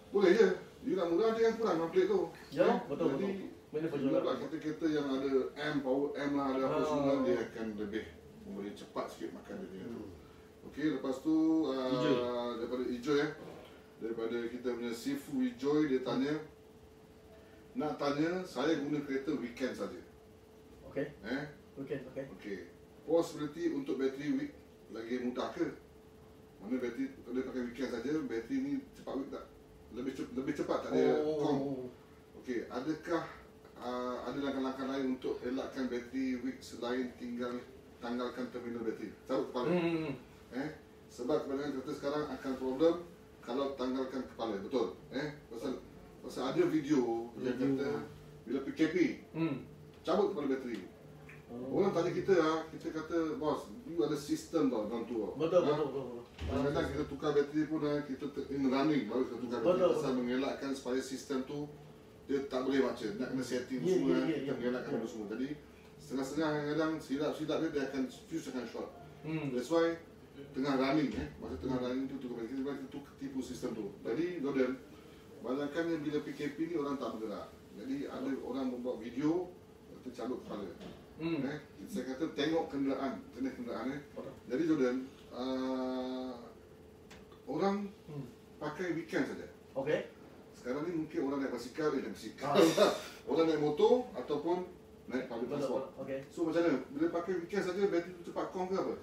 Boleh je. You nak murah dia yang kurang pelik tu. Betul. Mana Bila pula kereta-kereta yang ada power M lah, ada apa semua, dia akan lebih boleh cepat sikit makan dia tu. Okey, lepas tu daripada hijau daripada kita punya Sifu hijau, dia tanya, nak tanya saya guna kereta weekend saja. Okey. Weekend, okey. Okey. Possibility untuk bateri week lagi mudah ke? Mana bateri kalau pakai weekend saja, bateri ni cepat week tak? Lebih cepat tak dia kong? Okey, adakah ada langkah-langkah lain untuk elakkan bateri week selain tanggalkan terminal bateri? Cabut kepala. Sebab kebanyakan kereta sekarang akan problem kalau tanggalkan kepala, betul? Pasal ada video yang kata bila PKP, cabut kepala bateri. Orang tanya kita kata, bos, you ada sistem tau dalam tu. Betul. Kadang-kadang kita tukar bateri pun kita in running baru kita tukar bateri. Pasal mengelakkan supaya sistem tu dia tak boleh baca, nak kena setting semua, kita mengelakkan benda semua. Jadi setengah-setengah kadang silap-silap dia akan fuse akan short. That's why tengah running masa tengah running tu tukar bateri, kita tipu sistem tu. Jadi Gordon, banyakkannya bila PKP ni orang tak bergerak. Jadi ada orang membuat video kata cabut kepala. Saya kata tengok kenderaan. Jadi Jordan, orang pakai weekend saja. Okey. Sekarang ni mungkin orang naik basikal, orang naik motor ataupun naik public transport. Okey. So macam mana? Bila pakai weekend saja bateri tu cepat kong ke apa?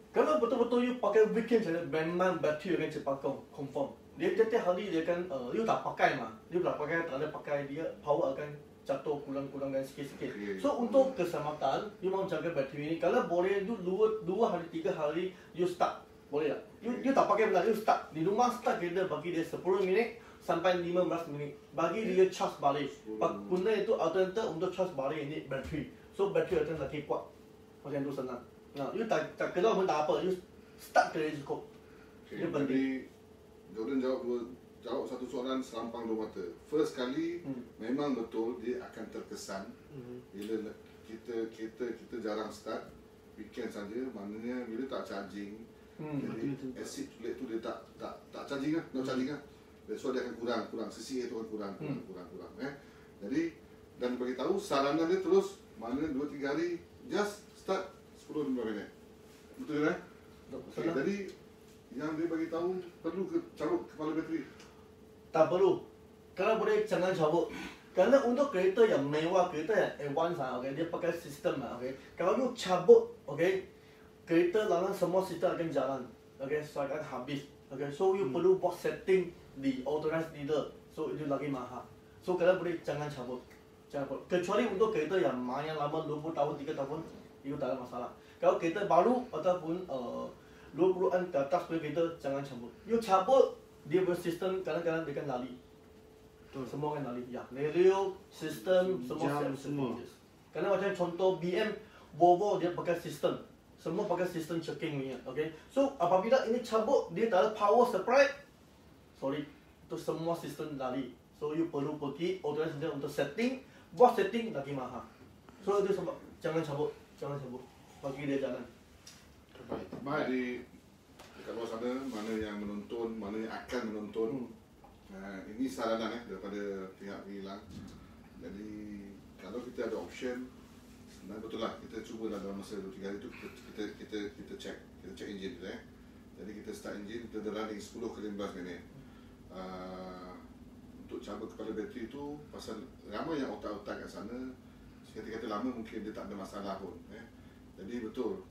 Kalau betul-betul you pakai weekend saja, memang bateri akan cepat kong, confirm. Dia setiap hari dia akan, you tak pakai mah. You tak ada pakai, dia power akan jatuh kurang-kurangkan sikit-sikit. So untuk keselamatan, you mau jaga bateri ni. Kalau boleh you 2 hari 3 hari you start, boleh tak? You tak pakai benar, you start di rumah, start kereta bagi dia 10 minit sampai 15 minit. Bagi dia charge balik. Guna itu alternatif untuk charge balik ini bateri. So bateri akan lagi kuat. Macam tu senang. Nah, you tak kena pun tak apa, you start kereta cukup. Dia penting. Jordan jawab satu soalan selampang 2 mata. First kali memang betul dia akan terkesan bila kita jarang start weekend saja, maknanya bila tak charging, jadi acid plate tu dia tak charging lah, not charging lah. That's why dia akan kurang CCA tu akan kurang. Jadi dan bagi tahu saranan dia terus maknanya 2-3 hari just start 10-15 minit. Betul kan? Okay, jadi yang dia bagi tahu perlu ke cabut kepala bateri? Tak perlu. Kalau boleh jangan cabut. Kerana untuk kereta yang mewah, kereta yang advance dia pakai sistem Kalau you cabut, kereta lalang semua sistem akan jalan. So akan habis. So you perlu buat setting di authorized dealer. So itu lagi mahal. So kalau boleh jangan cabut. Kecuali untuk kereta yang main lama 20 tahun, 3 tahun, itu tak ada masalah. Kalau kereta baru ataupun 20-an ke atas punya kereta, jangan cabut. You cabut, dia punya sistem kadang-kadang dia akan lari. Semua akan lari. Ya, radio, sistem, semua. Kerana macam contoh BM, Volvo dia pakai sistem. Semua pakai sistem checking punya. So apabila ini cabut, dia tak ada power supply, sorry, itu semua sistem lari. So you perlu pergi authorized dealer untuk setting, buat setting lagi mahal. So itu sebab jangan cabut. Bagi dia jalan. Baik, di dekat luar sana, mana yang menonton, mana yang akan menonton, ini saranan daripada pihak Pengilang. Jadi kalau kita ada option, sebenarnya betul lah, kita cuba dalam masa 2-3 hari tu kita check engine tu Jadi kita start engine, kita dah running 10 ke 15 minit. Untuk cabut kepala bateri tu, pasal ramai yang otak-otak kat sana, kata-kata lama mungkin dia tak ada masalah pun. Jadi betul,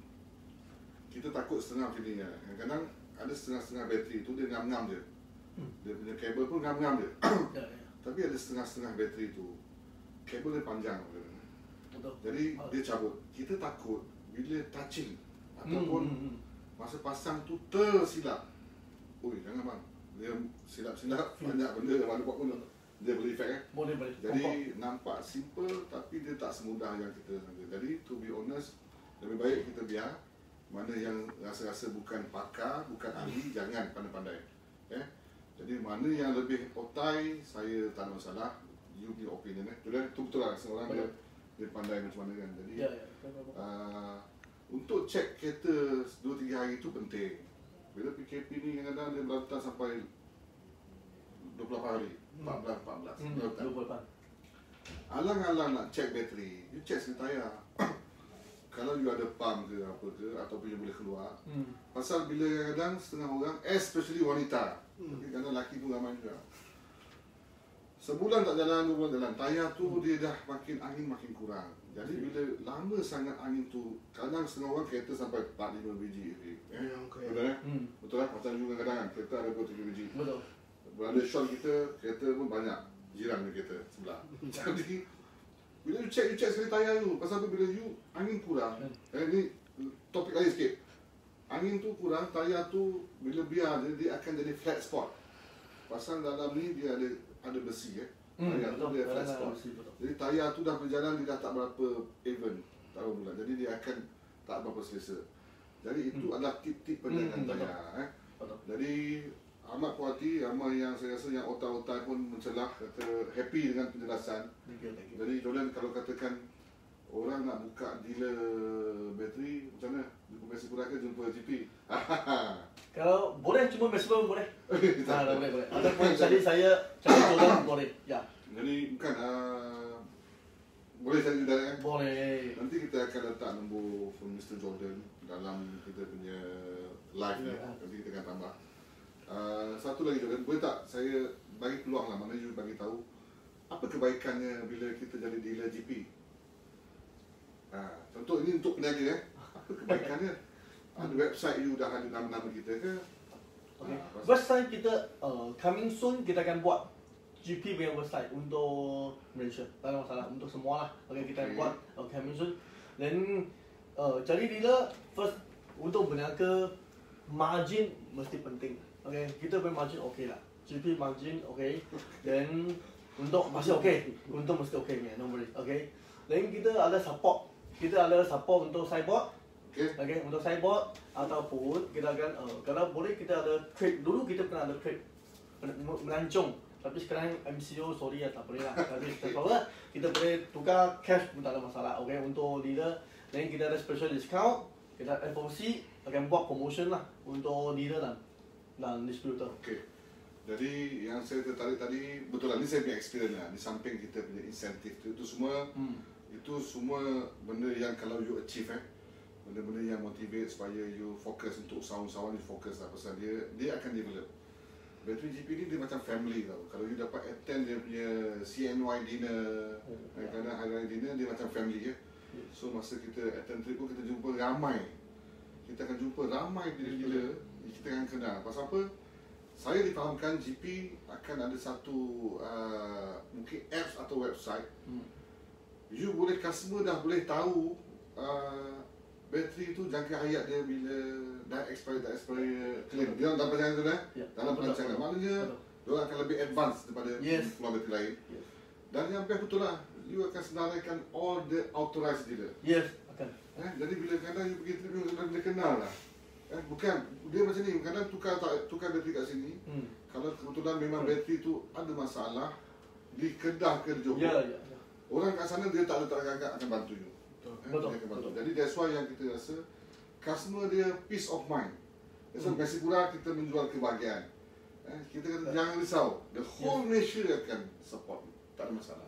kita takut setengah macam ni. Kadang-kadang ada setengah-setengah bateri tu dia ngam-ngam je. Dia punya kabel pun ngam-ngam je. Tapi ada setengah-setengah bateri tu kabel dia panjang. Jadi dia cabut. Kita takut bila touching ataupun masa pasang tu tersilap. Oi, jangan bang. Dia silap-silap banyak benda mana buat pun dia boleh efek Boleh. Jadi nampak simple tapi dia tak semudah yang kita sangka. Jadi to be honest, lebih baik kita biar. Mana yang rasa-rasa bukan pakar, bukan ahli, jangan pandai-pandai. Jadi mana yang lebih otai, saya tak ada masalah. You punya opinion. Itu betul lah, seorang dia pandai macam mana kan. Jadi untuk cek kereta 2-3 hari itu penting. Bila PKP ni kadang-kadang dia berlantar sampai 28 hari, 14. alang-alang nak check bateri, you check sekali tayar. Kalau you ada pump ke apa ke, ataupun you boleh keluar. Pasal bila kadang-kadang setengah orang, especially wanita, kadang lelaki pun ramai juga. Sebulan tak jalan, 2 bulan jalan, tayar tu dia dah angin makin kurang. Jadi bila lama sangat angin tu, kadang setengah orang kereta sampai 4-5 biji. Betul Betul lah, macam you kadang-kadang kereta ada 2-3 biji. Betul. Berada short kita, kereta pun banyak jiran dengan kereta sebelah. Jadi bila you check sekali tayar you. Pasal apa, bila you angin kurang, ni topik lain sikit. Angin tu kurang, tayar tu bila biar dia akan jadi flat spot. Pasal dalam ni dia ada besi tayar tu dia flat spot. Jadi tayar tu dah berjalan, dia dah tak berapa even tahu pula. Jadi dia akan tak berapa selesa. Jadi itu adalah tip-tip penjagaan tayar. Jadi amat puas hati, ramai yang saya rasa yang otak-otak pun mencelah, kata happy dengan penjelasan. Jadi Jordan, kalau katakan orang nak buka dealer bateri, macam mana? Jumpa Messi Pura ke jumpa GP? Kalau boleh cuma Messi pun boleh. Boleh. Ataupun tadi saya cari Jordan boleh. Ya. Jadi bukan boleh cari Jordan kan? Boleh. Nanti kita akan letak nombor phone Mr. Jordan dalam kita punya live ni. Nanti kita akan tambah. Satu lagi Jordan, boleh tak saya bagi peluang lah, mana you bagi tahu apa kebaikannya bila kita jadi dealer GP? Contoh ini untuk peniaga apa kebaikannya? Ada website you dah ada nama-nama kita ke? Website kita coming soon, kita akan buat GP punya website untuk Malaysia. Tak ada masalah, untuk semua lah. Kita akan buat coming soon. Dan jadi dealer first, untuk berniaga margin mesti penting. Kita punya margin okey lah. GP margin okey. Dan untuk masih okey. Untuk mesti okey punya, no worry. Dan kita ada support. Kita ada support untuk sideboard. Untuk sideboard ataupun kita akan kalau boleh kita ada trade. Dulu kita pernah ada trade melancong. Tapi sekarang MCO sorry tak boleh lah. Tapi kita boleh tukar cash pun tak ada masalah. Untuk dealer. Dan kita ada special discount. Kita FOC akan buat promotion lah untuk dealer dan distributor. Jadi yang saya tertarik tadi, betul lah, ni saya punya experience lah. Di samping kita punya insentif itu semua benda yang kalau you achieve benda-benda yang motivate supaya you fokus untuk usahawan-usahawan, you fokus lah. Pasal dia akan develop. Bateri GP ni dia macam family tau. Kalau you dapat attend dia punya CNY dinner, kadang-kadang hari raya dinner, dia macam family So masa kita attend trip pun kita jumpa ramai. Kita akan jumpa ramai dealer-dealer, kita akan kenal. Pasal apa? Saya difahamkan GP akan ada satu mungkin apps atau website. You boleh, customer dah boleh tahu bateri tu jangka hayat dia bila dah expire tak expire, claim. Dia dalam perancangan tu dalam perancangan. Maknanya dia akan lebih advance daripada keluar bateri lain. Dan yang best betul lah, you akan senaraikan all the authorized dealer. Akan. Jadi bila kadang you pergi trip, you boleh kenal lah. Bukan, dia macam ni, kadang tukar bateri kat sini. Kalau kebetulan memang bateri tu ada masalah di Kedah ke di Johor, orang kat sana dia tak agak akan bantu you. Dia akan bantu. Jadi that's why yang kita rasa customer dia peace of mind. That's why Messi Pura kita menjual kebahagiaan. Kita kata jangan risau, the whole Malaysia akan support you. Tak ada masalah.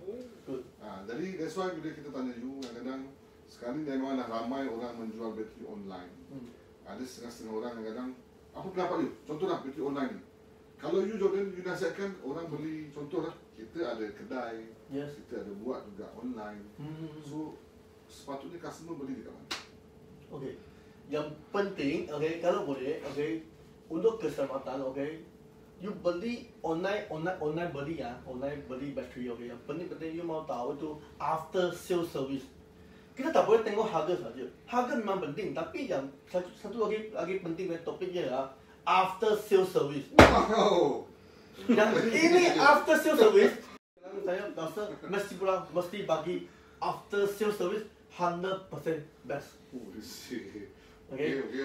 Jadi that's why bila kita tanya you, kadang-kadang sekarang ni memanglah ramai orang menjual bateri online. Ada setengah-setengah orang kadang-kadang, apa pendapat you? Contohlah bateri online ni. Kalau you Jordan, you nasihatkan orang beli, contohlah kita ada kedai, kita ada buat juga online. So sepatutnya customer beli dekat mana? Yang penting, kalau boleh, untuk keselamatan, you beli online beli online beli bateri, yang penting you mau tahu tu after sales service. Kita tak boleh tengok harga saja. Harga memang penting, tapi yang satu lagi penting dari topiknya after sales service. Wow. Yang ini after sales service, saya rasa mesti bagi after sales service 100% best.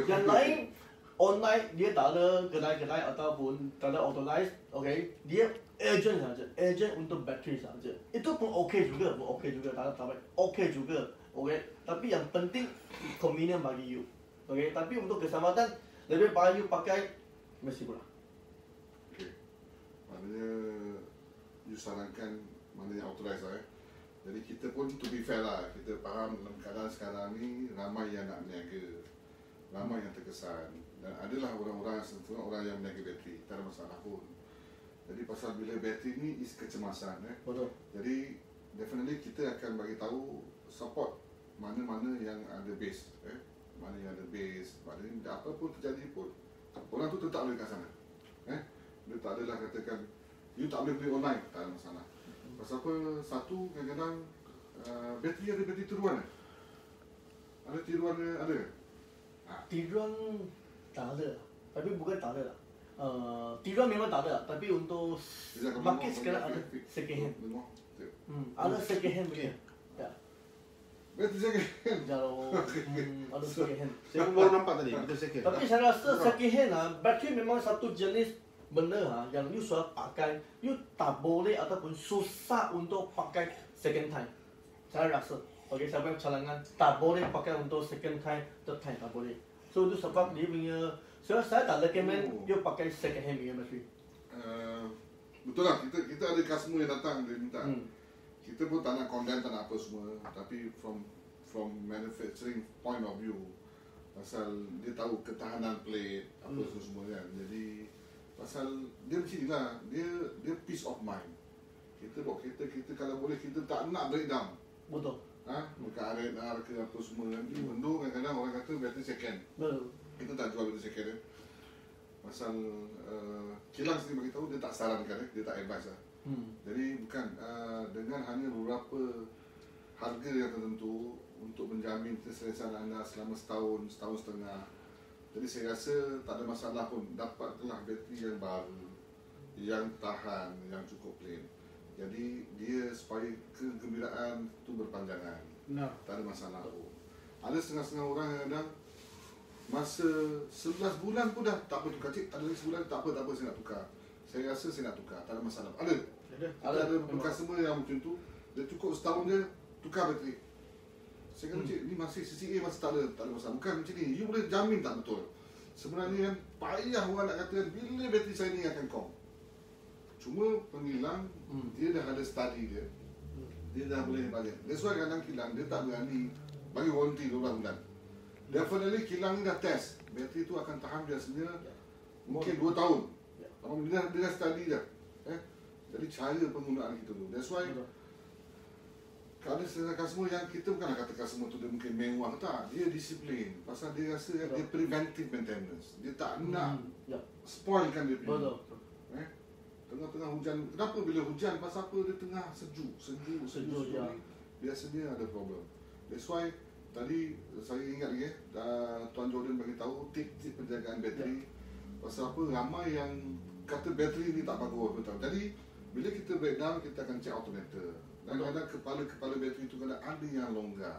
Yang lain online dia tak ada kedai-kedai ataupun tak ada authorized, dia agent saja, agent untuk bateri saja. Itu pun okey juga, tak ada okey juga. Tapi yang penting convenient bagi you. Tapi untuk keselamatan lebih baik you pakai Messi Pura. Maknanya you sarankan mana yang authorized lah Jadi kita pun to be fair lah, kita faham dalam keadaan sekarang ni ramai yang nak berniaga, ramai yang terkesan, dan adalah orang-orang yang berniaga bateri, tak ada masalah pun. Jadi pasal bila bateri ni is kecemasan Betul. Jadi definitely kita akan bagi tahu support mana-mana yang ada base, mana yang ada base, maknanya apa pun terjadi pun orang tu tetap boleh kat sana. Dia tak adalah katakan you tak boleh beli online, tak ada masalah. Pasal apa, satu kadang-kadang bateri ada bateri tiruan ada tiruan ada ke? Tiruan tak ada, tapi bukan tak ada lah. Tiruan memang tak ada, tapi untuk market sekarang ada second hand. Ada second hand punya. Ya. Bateri second hand. Kalau ada second hand. Saya pun baru nampak tadi, betul second. Tapi saya rasa second hand bateri memang satu jenis benda yang you sudah pakai, you tak boleh ataupun susah untuk pakai second time. Saya rasa. Okay, saya punya calangan tak boleh pakai untuk second time, third time tak boleh. So itu sebab dia punya, saya tak recommend you pakai second hand punya bateri. Betul lah, kita ada customer yang datang, dia minta. Kita pun tak nak condemn, tak nak apa semua, tapi from manufacturing point of view, pasal dia tahu ketahanan plate apa semua kan. Jadi pasal dia macam ni lah, dia peace of mind. Kita bawa kereta, kita kalau boleh kita tak nak breakdown. Betul. Buka RNR ke apa semua kan. Benda kadang-kadang orang kata bateri second. Betul. Kita tak jual bateri second Pasal kilang sendiri bagi tahu dia tak sarankan, dia tak advise lah. Jadi bukan dengan hanya beberapa harga yang tertentu untuk menjamin keselesaan anda selama setahun setengah. Jadi saya rasa tak ada masalah pun, dapatlah bateri yang baru, yang tahan, yang cukup plain. Jadi dia supaya kegembiraan tu berpanjangan. Tak ada masalah pun. Ada setengah-setengah orang yang kadang masa 11 bulan pun dah tak apa tukar. Cik, ada lagi sebulan tak apa saya nak tukar. Saya rasa saya nak tukar, tak ada masalah. Ada customer yang macam tu, dia cukup setahun je tukar bateri. Saya kata, cik, ni masih CCA masih tak ada masalah. Bukan macam ni, you boleh jamin tak betul. Sebenarnya kan payah orang nak katakan bila bateri saya ni akan kong. Cuma pengilang dia dah ada study dia dah boleh balik. That's why kadang kilang dia tak berani bagi warranty 12 bulan. Definitely kilang ni dah test bateri tu akan tahan biasanya mungkin 2 tahun. Dia dah study dah. Jadi cara penggunaan kita tu. That's why kalau ada setengah customer yang kita bukanlah kata customer tu dia mungkin mewah, tak. Dia disiplin. Pasal dia rasa dia preventive maintenance. Dia tak nak spoilkan dia punya. Tengah-tengah hujan. Kenapa bila hujan? Pasal apa? Dia tengah sejuk ya. Biasanya ada problem. That's why tadi saya ingat lagi Tuan Jordan bagi tahu tip-tip penjagaan bateri. Pasal apa? Ramai yang kata bateri ni tak bagus, betul. Jadi bila kita breakdown, kita akan check alternator. Dan kadang kepala bateri tu kadang ada yang longgar.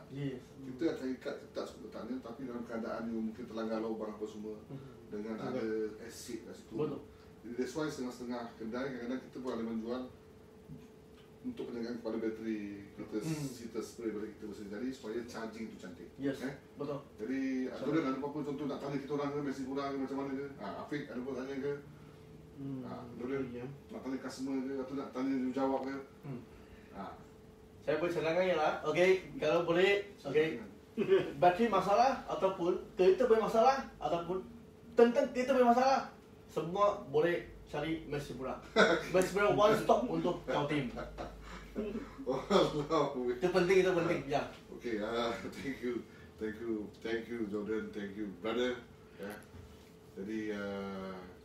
Kita akan ikat ketat sebenarnya, tapi dalam keadaan yang mungkin terlanggar lubang apa semua dengan ada asid kat situ. Jadi that's why setengah-setengah kedai kadang-kadang kita pun ada menjual untuk penjagaan kepala bateri. Kita spray balik kita bersih, jadi supaya charging tu cantik. Betul. Jadi ada apa-apa contoh nak tanya kita orang ke, masih kurang ke macam mana ke? Afiq ada pun tanya ke? Nak tanya customer ke atau nak tanya dia jawab ke? Saya boleh serangkan lah. Okey, kalau boleh, okey. Bateri masalah ataupun kereta bermasalah ataupun tentang kereta bermasalah, semua boleh cari Mesibura. Mesibura one stop untuk kau tim. Itu penting. Ya. Okay, thank you Jordan, thank you brother. Jadi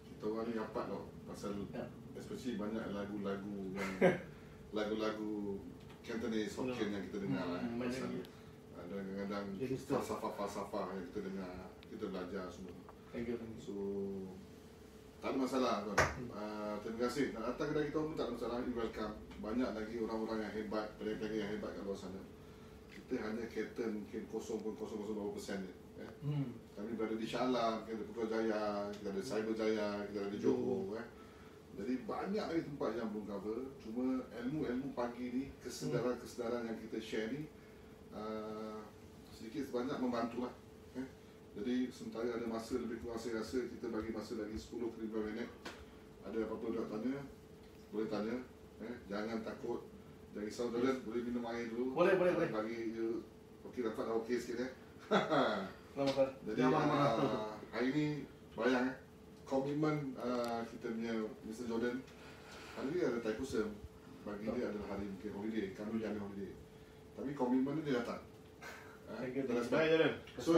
kita orang ni rapat tau pasal especially banyak lagu-lagu yang lagu-lagu Cantonese Hokkien yang kita dengar pasal ada kadang-kadang falsafah yang kita dengar, kita belajar semua. Thank you. So tak ada masalah tuan. Terima kasih. Nak datang kedai kita pun tak ada masalah. You welcome. Banyak lagi orang-orang yang hebat, pedagang yang hebat kat luar sana. Kita hanya cater mungkin 0.00% je. Kami berada di Shah Alam, kita ada Putrajaya, kita ada Cyberjaya, kita ada di Johor. Jadi banyak lagi tempat yang belum cover. Cuma ilmu-ilmu pagi ni, kesedaran-kesedaran yang kita share ni sedikit sebanyak membantulah. Jadi sementara ada masa lebih kurang, saya rasa kita bagi masa lagi 10 ke 15 minit. Ada apa-apa nak tanya, boleh tanya. Jangan takut Jangan risau Jordan, boleh minum air dulu. Boleh. Bagi you, okey dapat dah okey sikit Nama kau. Jadi hari ni bayang komitmen kita punya Mr. Jordan. Hari ni ada Thaipusam. Bagi dia adalah hari mungkin holiday, kami ada holiday. Tapi komitmen dia datang. Thank you. Baik Jordan. So,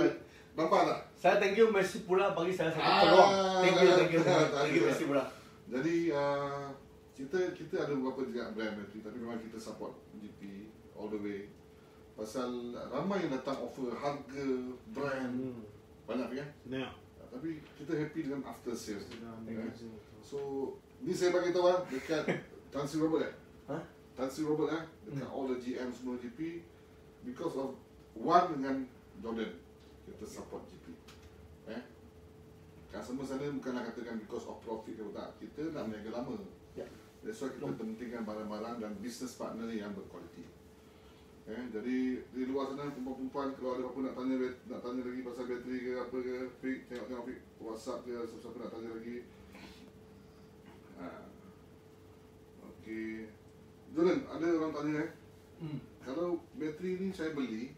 nampak tak? Saya thank you Messi pula bagi saya satu peluang. Thank you Messi pula. Jadi kita ada beberapa juga brand bateri, tapi memang kita support GP all the way. Pasal ramai yang datang offer harga brand banyak kan? Ya. Tapi kita happy dengan after sales. Thank you. So ni saya bagi tahu dekat Tan Sri Robert Tan Sri Robert dekat all the GM semua GP, because of one dengan Jordan kita support GP. Customer sana bukanlah katakan because of profit ke tak, kita nak berniaga lama. That's why kita pentingkan barang-barang dan business partner yang berkualiti. Jadi di luar sana perempuan-perempuan kalau ada apa nak tanya lagi pasal bateri ke apa ke, Fik, tengok Fik, WhatsApp ke, siapa nak tanya lagi. Okey. Jordan, ada orang tanya kalau bateri ni saya beli,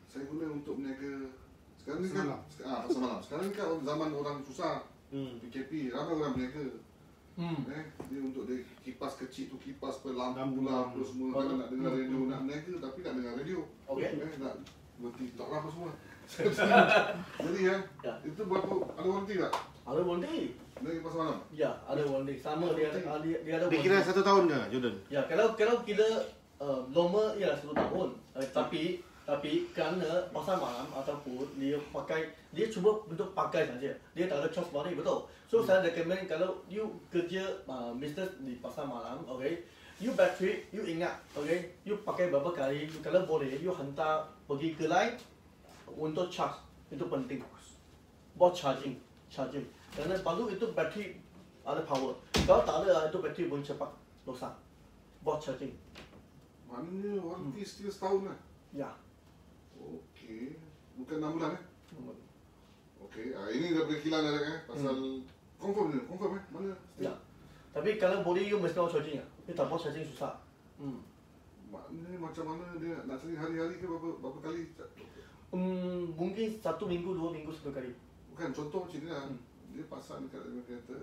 saya guna untuk berniaga sekarang ni kan pasal malam. Sekarang ni kan zaman orang susah, PKP, ramai orang berniaga. Dia untuk dia kipas kecil tu, kipas lampu lah apa semua. Kalau nak dengar radio, nak berniaga tapi nak dengar radio. Nak bertiktok lah apa semua. Jadi itu berapa, ada warranty tak? Ada warranty. Berniaga pasal malam? Ya, ada warranty. Sama dia ada warranty. Dia kira 1 tahun ke Jordan? Ya, kalau kita normal ialah 1 tahun. Tapi kerana pasal malam ataupun dia cuba untuk pakai saja. Dia tak ada charge balik, betul. So saya recommend kalau you kerja business di pasal malam, okay, you battery, you ingat, okay, you pakai berapa kali, kalau boleh, you hantar pergi ke lain untuk charge. Itu penting. Buat charging. Kerana baru itu battery ada power. Kalau tak ada, itu battery pun cepat rosak. Buat charging. Maknanya warranty still setahun lah? Ya. Okey, bukan 6 bulan Okey, ini dah boleh kilang dah pasal confirm mana? Ya. Tapi kalau boleh you mesti mau charging Dia tak mau charging susah. Maknanya macam mana dia nak charging hari-hari ke berapa kali? Mungkin 1 minggu, 2 minggu 1 kali. Bukan, contoh macam ni lah. Dia pasang dekat dalam kereta.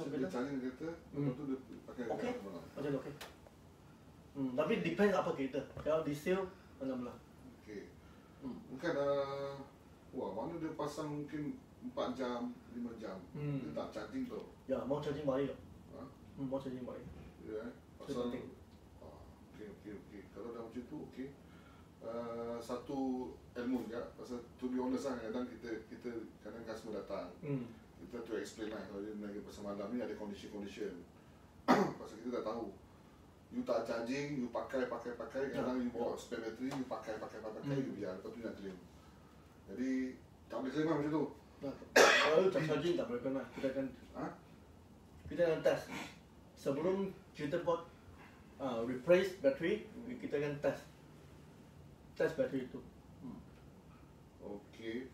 Dia charging kereta, lepas tu dia pakai okey. malam. Macam okey. Tapi depends apa kereta. Kalau diesel 6 bulan. Okey. Bukan wah, mana dia pasang mungkin 4 jam, 5 jam. Dia tak charging tu. Ya, mau charging balik. Mau charging balik. Ya, pasal okey. Kalau dah macam tu okey. Satu ilmu juga pasal to be honest kadang kita kadang customer datang. Kita tu explain lah kalau dia berniaga pasal malam ni ada condition. Pasal kita dah tahu. You tak charging, you pakai, kadang you bawa spare battery, you pakai, you biar, lepas tu nak claim. Jadi, tak boleh claim lah macam tu. Kalau you tak charging, tak boleh claim lah. Kita akan test. Sebelum kita buat replace battery, kita akan test battery itu. Okey,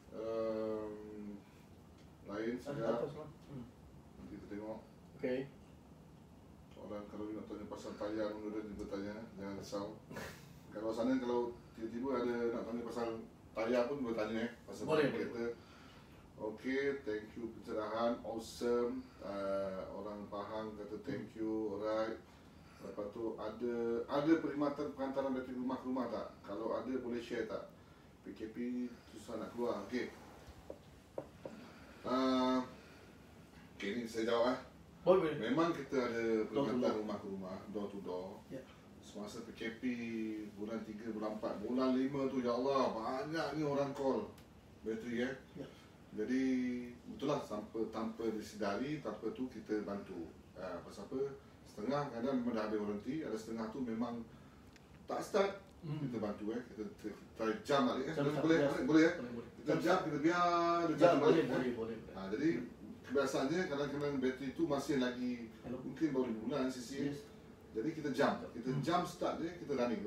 lain sekejap. Nanti kita tengok. Okey. Orang kalau nak tanya pasal tayar, dia bertanya, jangan risau. Kalau sana kalau tiba-tiba ada nak tanya pasal tayar pun boleh tanya pasal kereta. Okey, thank you pencerahan, awesome. Orang Pahang kata thank you, alright. Lepas tu ada perkhidmatan perantaran bateri rumah ke rumah tak? Kalau ada boleh share tak? PKP susah nak keluar. Okey. Okey, ni saya jawab Boleh. Memang kita ada perkhidmatan rumah ke rumah, door to door. Semasa PKP bulan 3, bulan 4, bulan 5 tu ya Allah banyaknya orang call bateri Jadi betul lah tanpa disedari, tanpa tu kita bantu. Pasal apa? Setengah kadang memang dah habis warranty, ada setengah tu memang tak start. Kita bantu kita try jam balik boleh Kita jam, kita biar dia jam balik. Boleh. Jadi kebiasaannya kadang-kadang bateri tu masih lagi mungkin baru 5 bulan CC. Jadi kita jam start dia, kita running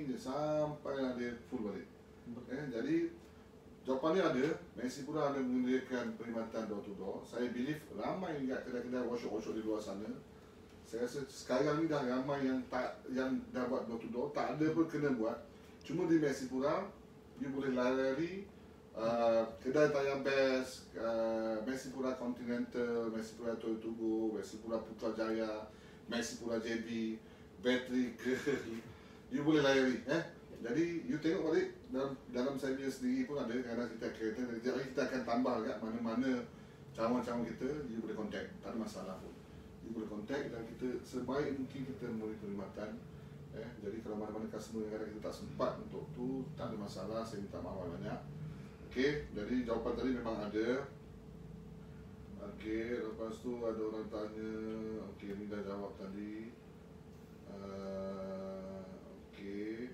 dia sampai dia full balik. Jadi jawapannya ada, Messi pula ada menyediakan perkhidmatan door to door. Saya believe ramai juga kedai-kedai workshop di luar sana Saya rasa sekarang ni dah ramai yang dah buat door to door, tak ada pun kena buat. Cuma di Messipura, you boleh lari kedai tayar best, Messipura Continental, Messipura Toyotugo, Messipura Putrajaya, Messipura JB, Battery Girl, you boleh lari. Jadi you tengok balik dalam saya sendiri pun ada kadang kita kereta, jadi kita akan tambah kat mana-mana cawangan-cawangan kita, you boleh contact, tak ada masalah pun. You boleh contact dan kita sebaik mungkin kita memberi perkhidmatan. Jadi kalau mana-mana customer yang kadang kita tak sempat untuk tu, tak ada masalah, saya minta maaf banyak. Okey, jadi jawapan tadi memang ada. Okey, lepas tu ada orang tanya, okey ni dah jawab tadi. Okey,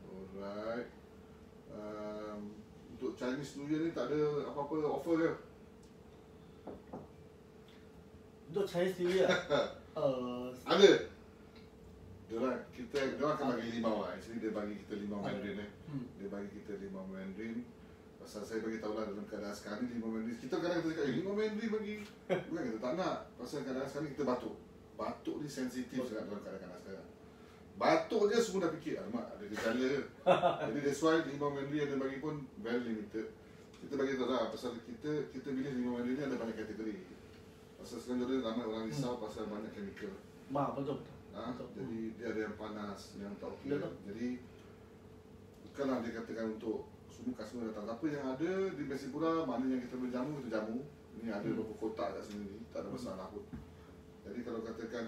alright. Untuk Chinese New Year ni tak ada apa-apa offer ke? Untuk Chinese New Year, ada. Dia akan bagi limau lah. Actually dia bagi kita limau Mandarin Dia bagi kita limau Mandarin. Pasal saya bagi tahu lah dalam keadaan sekarang ni limau Mandarin. Kita kadang kita cakap, limau Mandarin bagi. Bukan kita tak nak. Pasal keadaan sekarang ni kita batuk. Batuk ni sensitif sangat dalam keadaan sekarang. Batuk je semua dah fikir, alamak ada gejala ke. Jadi that's why limau Mandarin yang dia bagi pun very limited. Kita bagi tahu lah pasal kita pilih limau Mandarin ni ada banyak kategori. Pasal sekarang ni ramai orang risau pasal banyak chemical. betul. Jadi dia ada yang panas, yang tak okey. Jadi bukanlah dia katakan untuk semua customer datang. Apa yang ada di Messipura, mana yang kita boleh jamu, kita jamu. Ini ada beberapa kotak kat sini, tak ada masalah pun. Jadi kalau katakan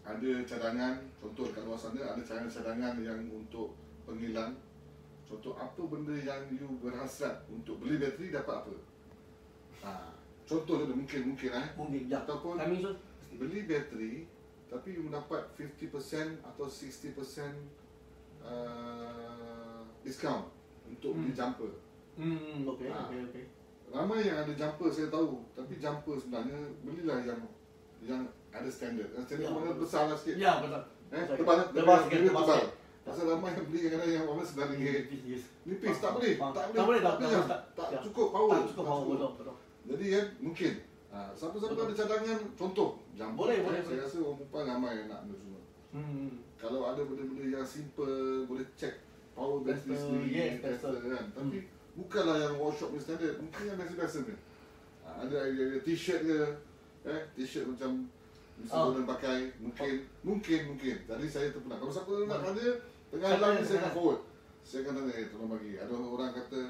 ada cadangan, contoh kat luar sana ada cadangan yang untuk penghilang. Contoh apa benda yang you berhasrat untuk beli bateri dapat apa? Contoh tu mungkin ya. ataupun Kami so beli bateri tapi you mendapat 50% atau 60% discount untuk beli jumper. Okey. Ramai yang ada jumper saya tahu, tapi jumper sebenarnya belilah yang ada standard. Standard mana besar lah sikit. Ya, betul. Tebal sikit. Pasal ramai yang beli kadang-kadang yang orang RM9. Nipis tak boleh. Tak cukup power. Betul. Jadi kan mungkin siapa-siapa ada cadangan, contoh jumper. Boleh. Saya rasa orang perempuan ramai yang nak benda semua. Kalau ada benda-benda yang simple, boleh check power battery sendiri, kan. Tapi bukanlah yang workshop ni standard, mungkin yang biasa-biasa ni. Ada idea t-shirt ke, t-shirt macam Mr. Donald pakai, mungkin. Jadi saya terpenat. Kalau siapa nak tanya, tengah jalan ni saya akan forward. Saya akan tanya, tolong bagi. Ada orang kata,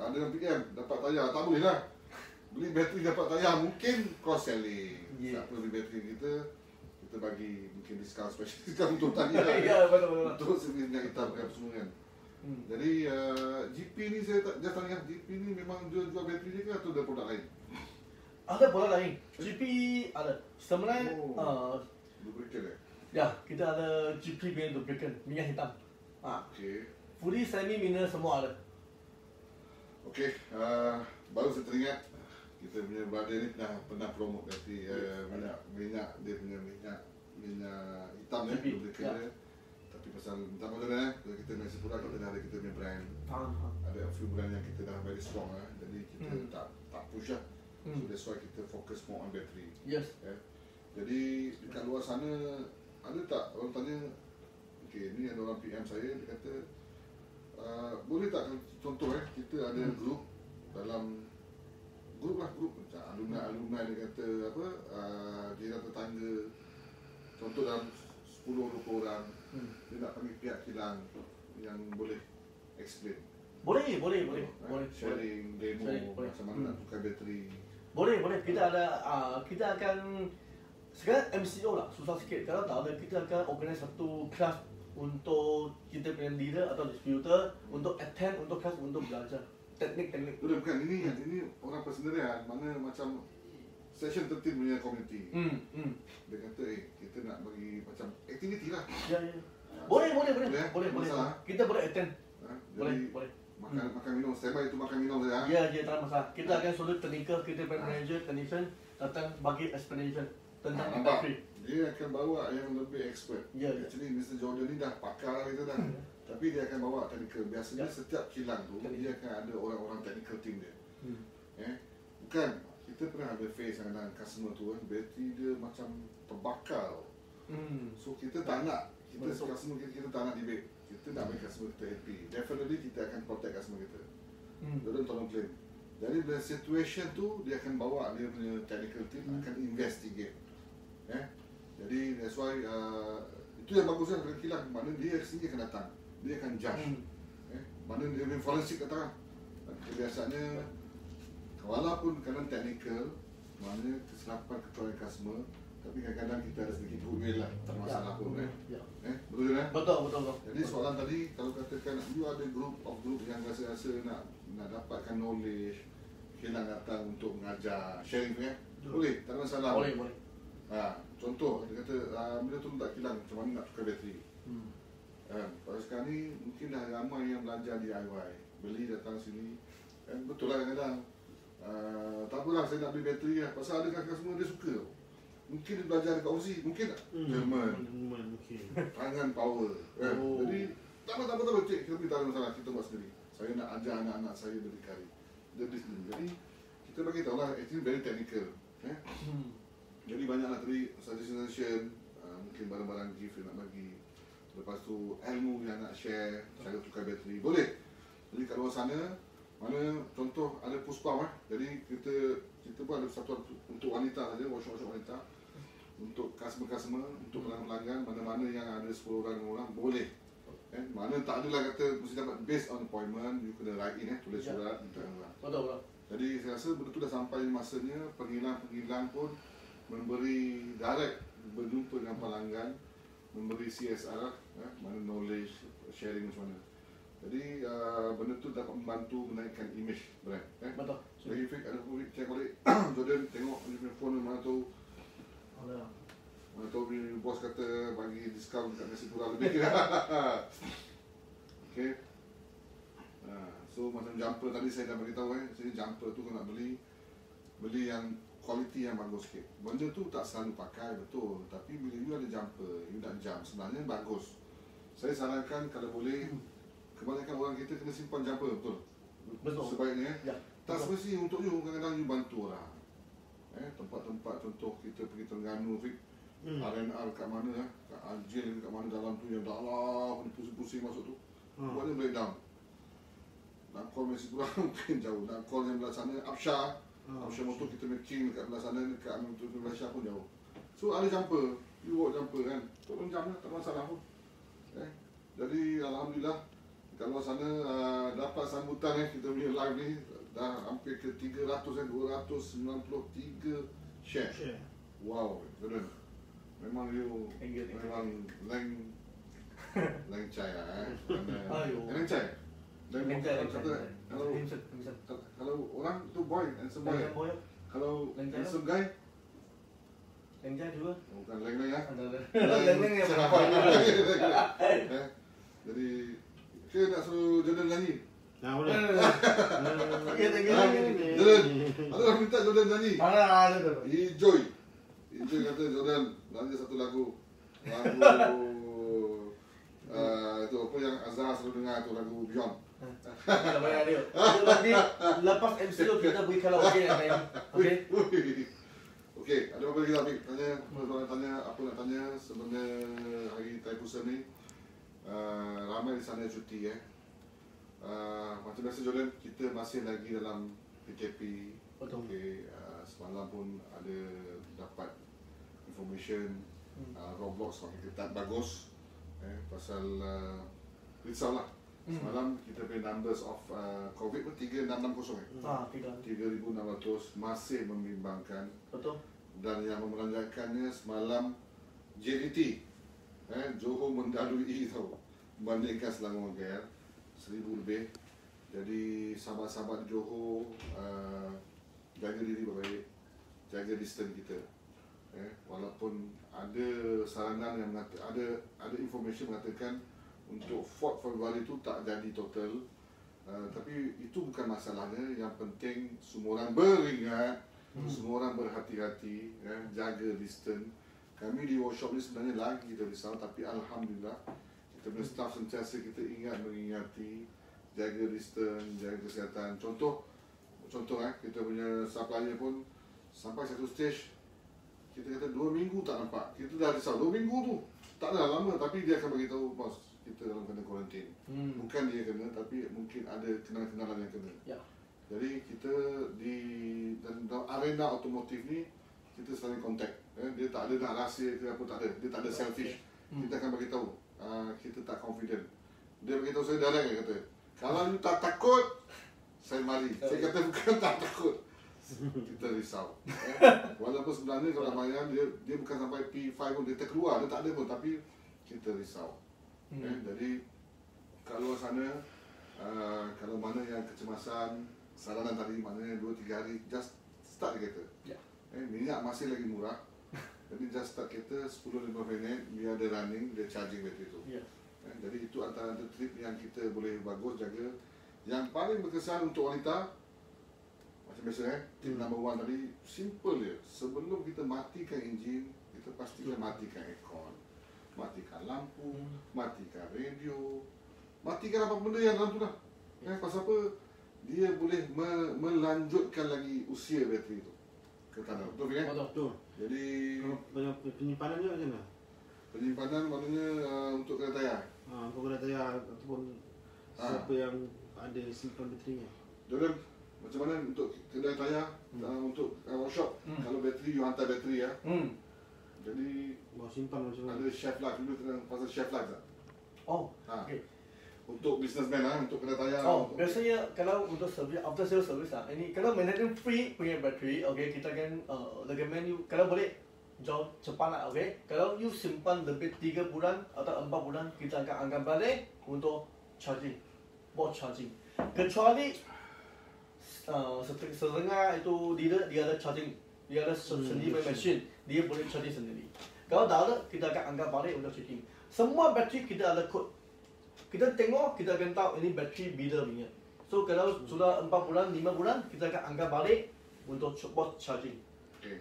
ada yang PM dapat tayar, tak boleh lah. Beli bateri dapat tayar, mungkin cross selling. Siapa beli bateri kita bagi mungkin discount special discount untuk tayar. Ya, betul. Untuk minyak hitam kan semua kan. Jadi GP ni saya just tanya, GP ni memang jual bateri je ke atau ada produk lain? Ada produk lain. GP ada. Sebenarnya lubricant ya, kita ada GP punya lubricant, minyak hitam. Okey. Fully semi mineral semua ada. Okey, baru saya teringat kita punya brother ni pernah promote nanti minyak dia punya minyak hitam lubricant dia. Tapi pasal minta maaf kita Messipura kita dah ada kita punya brand. Ada a few brand yang kita dah very strong jadi kita tak push lah. So that's why kita fokus more on battery. Yes. Jadi dekat luar sana ada tak orang tanya, okey ni ada orang PM saya, dia kata boleh tak contoh kita ada group dalam group macam alumni dia kata apa jiran tetangga, contoh dalam 10-20 orang dia nak panggil pihak kilang yang boleh explain. Boleh. Sharing demo macam mana nak tukar bateri. Boleh. Kita akan sekarang MCO lah, susah sikit. Kalau tak ada, kita akan organize satu kelas untuk kita punya leader atau distributor untuk attend, untuk kelas untuk belajar teknik. Bukan ini orang persendirian, mana macam session 13 punya community. Dia kata kita nak bagi macam activity lah. Ya. Boleh. Kita boleh attend. Boleh. Makan minum, standby itu makan minum saja. Ya, tak ada masalah. Kita akan suruh technical, kita punya manager, technician datang bagi explanation tentang battery. Dia akan bawa yang lebih expert. Ya. Actually Mr. Jordan ni dah pakar kita dah. Tapi dia akan bawa technical. Biasanya setiap kilang tu dia akan ada orang-orang technical team dia. Bukan kita pernah ada face dengan customer tu bateri dia macam terbakar. So kita tak nak, customer kita tak nak debate. Kita nak make customer kita happy. Definitely kita akan protect customer kita. Dia tolong claim. Jadi dalam situation tu dia akan bawa dia punya technical team akan investigate. Jadi that's why itu yang bagusnya dengan kilang. Mana dia sendiri akan datang. Dia akan judge. Mana dia punya forensik datang. Biasanya walaupun kadang technical, maknanya kesilapan ketua customer, tapi kadang-kadang kita ada sedikit goodwill lah, tak masalah pun betul kan? Betul. Jadi soalan tadi, kalau katakan you ada group yang rasa-rasa nak dapatkan knowledge, kilang datang untuk mengajar, sharing tu boleh, tak ada masalah. Boleh. Contoh, dia kata, bila tu tak kilang, macam mana nak tukar bateri. Pada sekarang ni, mungkin dah ramai yang belajar DIY, beli datang sini. Betul lah kadang-kadang. Tak apalah, saya nak beli bateri lah. Pasal ada kakak semua dia suka. Mungkin dia belajar dekat Aussie, mungkin tak? German. Tangan power. Jadi, tak apa, cik. Kita pergi tak ada masalah, kita buat sendiri. Saya nak ajar anak-anak saya berdikari. Jadi, kita bagi tahu lah, actually very technical. Jadi banyaklah tadi suggestion, mungkin barang-barang gift yang nak bagi. Lepas tu ilmu yang nak share, cara tukar bateri. Boleh. Jadi kat luar sana, mana contoh ada puspam jadi kita pun ada satu untuk wanita saja, workshop wanita, untuk customer, untuk pelanggan, mana-mana yang ada 10 orang boleh. Mana tak adalah kata mesti dapat based on appointment, you kena write in tulis surat minta orang. Betul. Jadi saya rasa betul dah sampai masanya penghilang pun memberi direct berjumpa dengan pelanggan, memberi CSR mana knowledge sharing macam mana. Jadi benda tu dapat membantu menaikkan image brand. Betul. Jadi Fik ada cek balik Jordan tengok dia punya phone mana tu. Mana tahu bos kata bagi diskaun dekat nasi pura lebih. Okay. So macam jumper tadi saya dah beritahu saya jumper tu kalau nak beli yang kualiti yang bagus sikit. Benda tu tak selalu pakai betul, tapi bila you ada jumper, you nak jam sebenarnya bagus. Saya sarankan kalau boleh kebanyakan orang kita kena simpan jumper betul. Sebaiknya tak semestinya untuk you, kadang-kadang you bantu orang. Tempat-tempat contoh kita pergi Terengganu, R&R kat mana kat Ajil kat mana dalam tu yang dalam pusing-pusing masuk tu. Buatnya breakdown. Nak call Messi Pura mungkin jauh. Nak call yang belah sana Absyah motor kita making dekat belah sana, dekat Malaysia pun jauh. So ada jumper, you work jumper kan. Tolong jam lah, tak masalah pun. Jadi Alhamdulillah kat luar sana dapat sambutan kita punya live ni dah hampir ke 300 293 share. Wow, betul. Memang you memang lain cai lah lain cai. Kalau orang tu boy, handsome boy. Kalau handsome guy Lengjai juga. Bukan leng-leng ya. Leng-leng yang boy. Jadi ke nak suruh Jordan nyanyi? Boleh. Jordan, ada orang minta Jordan nyanyi. Ada. Enjoy kata Jordan nyanyi satu lagu itu apa yang Azhar selalu dengar tu, lagu Beyond. Kalau bayar dia. Nanti lepas MCO kita beri karaoke yang lain. Okey, ada apa lagi Taufik? Tanya apa nak tanya sebenarnya hari Thaipusat ni. Ramai di sana cuti macam biasa Jordan, kita masih lagi dalam PKP. Betul. Okay, semalam pun ada dapat information Roblox makin ketat bagus pasal risaulah. Semalam kita punya numbers of COVID pun 3660 3,600 masih membimbangkan. Betul. Dan yang memeranjakannya semalam JDT Johor mendalui tau bandingkan Selangor KL 1,000 lebih. Jadi sahabat-sahabat Johor jaga diri baik, jaga distance kita. Walaupun ada saranan yang ada information mengatakan untuk 4 Februari itu tak jadi total, tapi itu bukan masalahnya. Yang penting semua orang beringat, semua orang berhati-hati, jaga distance. Kami di workshop ni sebenarnya lagi kita risau, tapi Alhamdulillah kita punya staff sentiasa kita mengingati, jaga distance, jaga kesihatan. Contoh kita punya supplier pun sampai satu stage kita kata 2 minggu tak nampak. Kita dah risau 2 minggu tu. Tak adalah lama, tapi dia akan beritahu, bos, kita dalam kena kuarantin. Bukan dia kena, tapi mungkin ada kenalan-kenalan yang kena. Ya. Jadi kita di dalam arena otomotif ni kita saling kontak. Dia tak ada nak rahsia ke apa, tak ada. Dia tak ada selfish. Kita akan beritahu kita tak confident. Dia beritahu saya direct, dia kata, kalau you tak takut, saya mari. Saya kata bukan tak takut. Kita risau. Walaupun sebenarnya kalau Ramayan dia bukan sampai P5 pun, dia terkeluar, dia tak ada pun, tapi kita risau. Jadi kalau sana kalau mana yang kecemasan, saranan tadi maknanya 2-3 hari just start kereta. Minyak masih lagi murah. Jadi just start kereta 10-15 minit, biar dia running, dia charging bateri tu. Jadi itu antara trip yang kita boleh bagus jaga. Yang paling berkesan untuk wanita, macam biasa tip number 1 tadi, simple je. Sebelum kita matikan enjin, kita pastikan matikan aircon, matikan lampu, matikan radio, matikan apa benda yang dalam tu lah. Pasal apa? Dia boleh melanjutkan lagi usia bateri tu ke tanah. Betul kan? Betul. Jadi penyimpanan dia macam mana? Penyimpanan maknanya untuk kena tayar. Untuk kena tayar ataupun siapa yang ada simpan baterinya. Jordan, macam mana untuk kedai tayar, untuk workshop, kalau bateri, you hantar bateri ya. Jadi simpan macam mana? ada chef life, dulu kena pasal chef life tak? Okay. Untuk businessman untuk kedai tayar. Biasanya kalau untuk service, after sales service ini kalau maintenance free punya bateri, okay, kita akan recommend you, kalau boleh jual cepat lah, okay. Kalau you simpan lebih 3 bulan atau 4 bulan, kita akan angkat balik untuk charging, buat charging. Kecuali setengah itu dia ada charging, dia ada sendiri machine, dia boleh charging sendiri. Kalau tak ada, kita akan angkat balik untuk checking. Semua bateri kita ada code. Kita tengok, kita akan tahu ini bateri bila punya. So kalau sudah 4 bulan, 5 bulan, kita akan angkat balik untuk buat charging. Okay.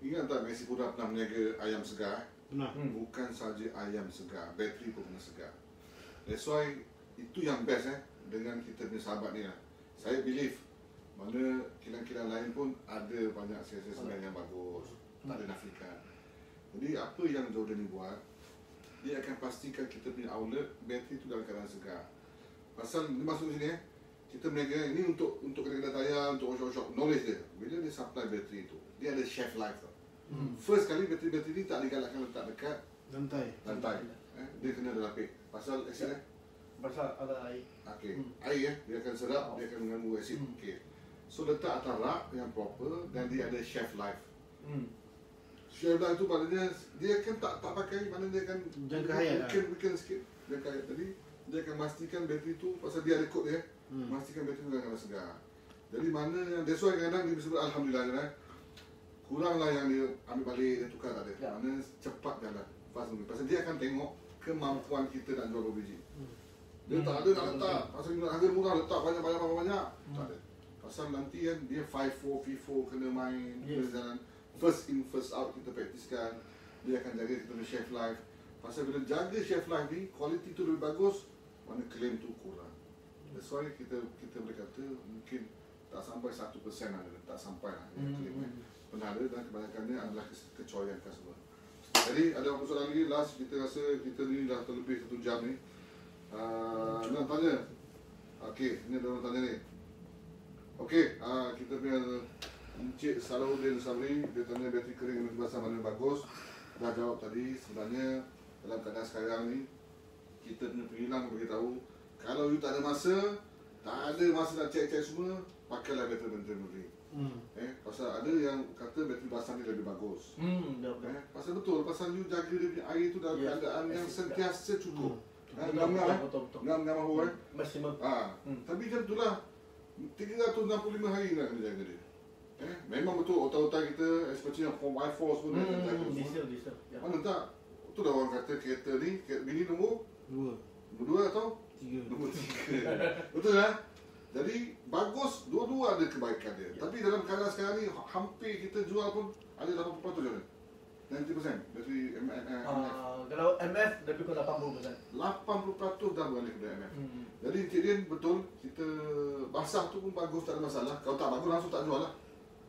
Ingat tak Messi Pura pernah meniaga ayam segar? Benar. Bukan saja ayam segar, bateri pun kena segar. That's why itu yang best dengan kita punya sahabat ni lah. Saya believe mana kilang-kilang lain pun ada banyak semen yang bagus, tak ada nafikan. Jadi apa yang Jordan ni buat, dia akan pastikan kita punya outlet bateri tu dalam keadaan segar. Pasal dia masuk sini kita berniaga ini untuk kedai-kedai tayar, untuk workshop, knowledge dia. Bila dia supply bateri tu, dia ada shelf life tau. First kali bateri ni tak digalakkan letak dekat lantai. Dia kena ada lapik. Pasal asid Pasal ada air. Okay. Air dia akan serap, dia akan mengganggu asid. Okay. So letak atas rak yang proper dan dia ada shelf life. Shelf life tu maknanya dia akan tak pakai, maknanya dia akan jangka hayat weaken sikit. Jangka hayat tadi dia akan pastikan bateri tu, pasal dia ada kod dia, pastikan bateri tu dalam segar. Jadi mana yang that's why kadang dia sebut alhamdulillah kuranglah yang dia ambil balik, dia tukar tak ada. Mana cepat jalan, fast mungkin. Pasal dia akan tengok kemampuan kita nak jual berapa biji. Dia tak ada nak letak, pasal harga murah letak banyak. Tak ada. Pasal nanti kan dia FIFO kena main, kena jalan. First in, first out kita praktiskan. Dia akan jaga kita punya shelf life. Pasal bila jaga shelf life ni, quality tu lebih bagus, mana claim tu kurang. That's why kita boleh kata mungkin tak sampai 1% ada, tak sampai lah claim pernah ada, dan kebanyakannya adalah kecoyan customer. Jadi ada apa soalan lagi? Last, kita rasa kita ni dah terlebih 1 jam ni. Nak tanya? Okey, ini ada orang tanya ni. Okey, kita punya Encik Salahuddin Sabri, dia tanya bateri kering dan basah mana bagus. Dah jawab tadi. Sebenarnya dalam keadaan sekarang ni, kita punya pengilang beritahu, kalau you tak ada masa nak cek semua, pakailah bateri. Pasal ada yang kata bateri basah ni lebih bagus. Pasal betul, pasal you jaga dia punya air tu dalam keadaan yang sentiasa cukup. Ngam Maksimum. Tapi kan itulah 365 hari nak kena jaga dia. Memang betul otak-otak kita, especially yang form I-Force pun dia jaga Diesel. Mana tak? Itu dah orang kata kereta ni, bini nombor 2 atau 3. Nombor 3. Betul lah. Jadi bagus, dua-dua ada kebaikan dia. Tapi dalam keadaan sekarang ni hampir kita jual pun ada 80% je. 90% bateri MF. Kalau MF lebih kurang 80%. 80% dah beralih kepada MF. Jadi Encik Din betul, kita basah tu pun bagus, tak ada masalah. Kalau tak bagus langsung tak jual lah.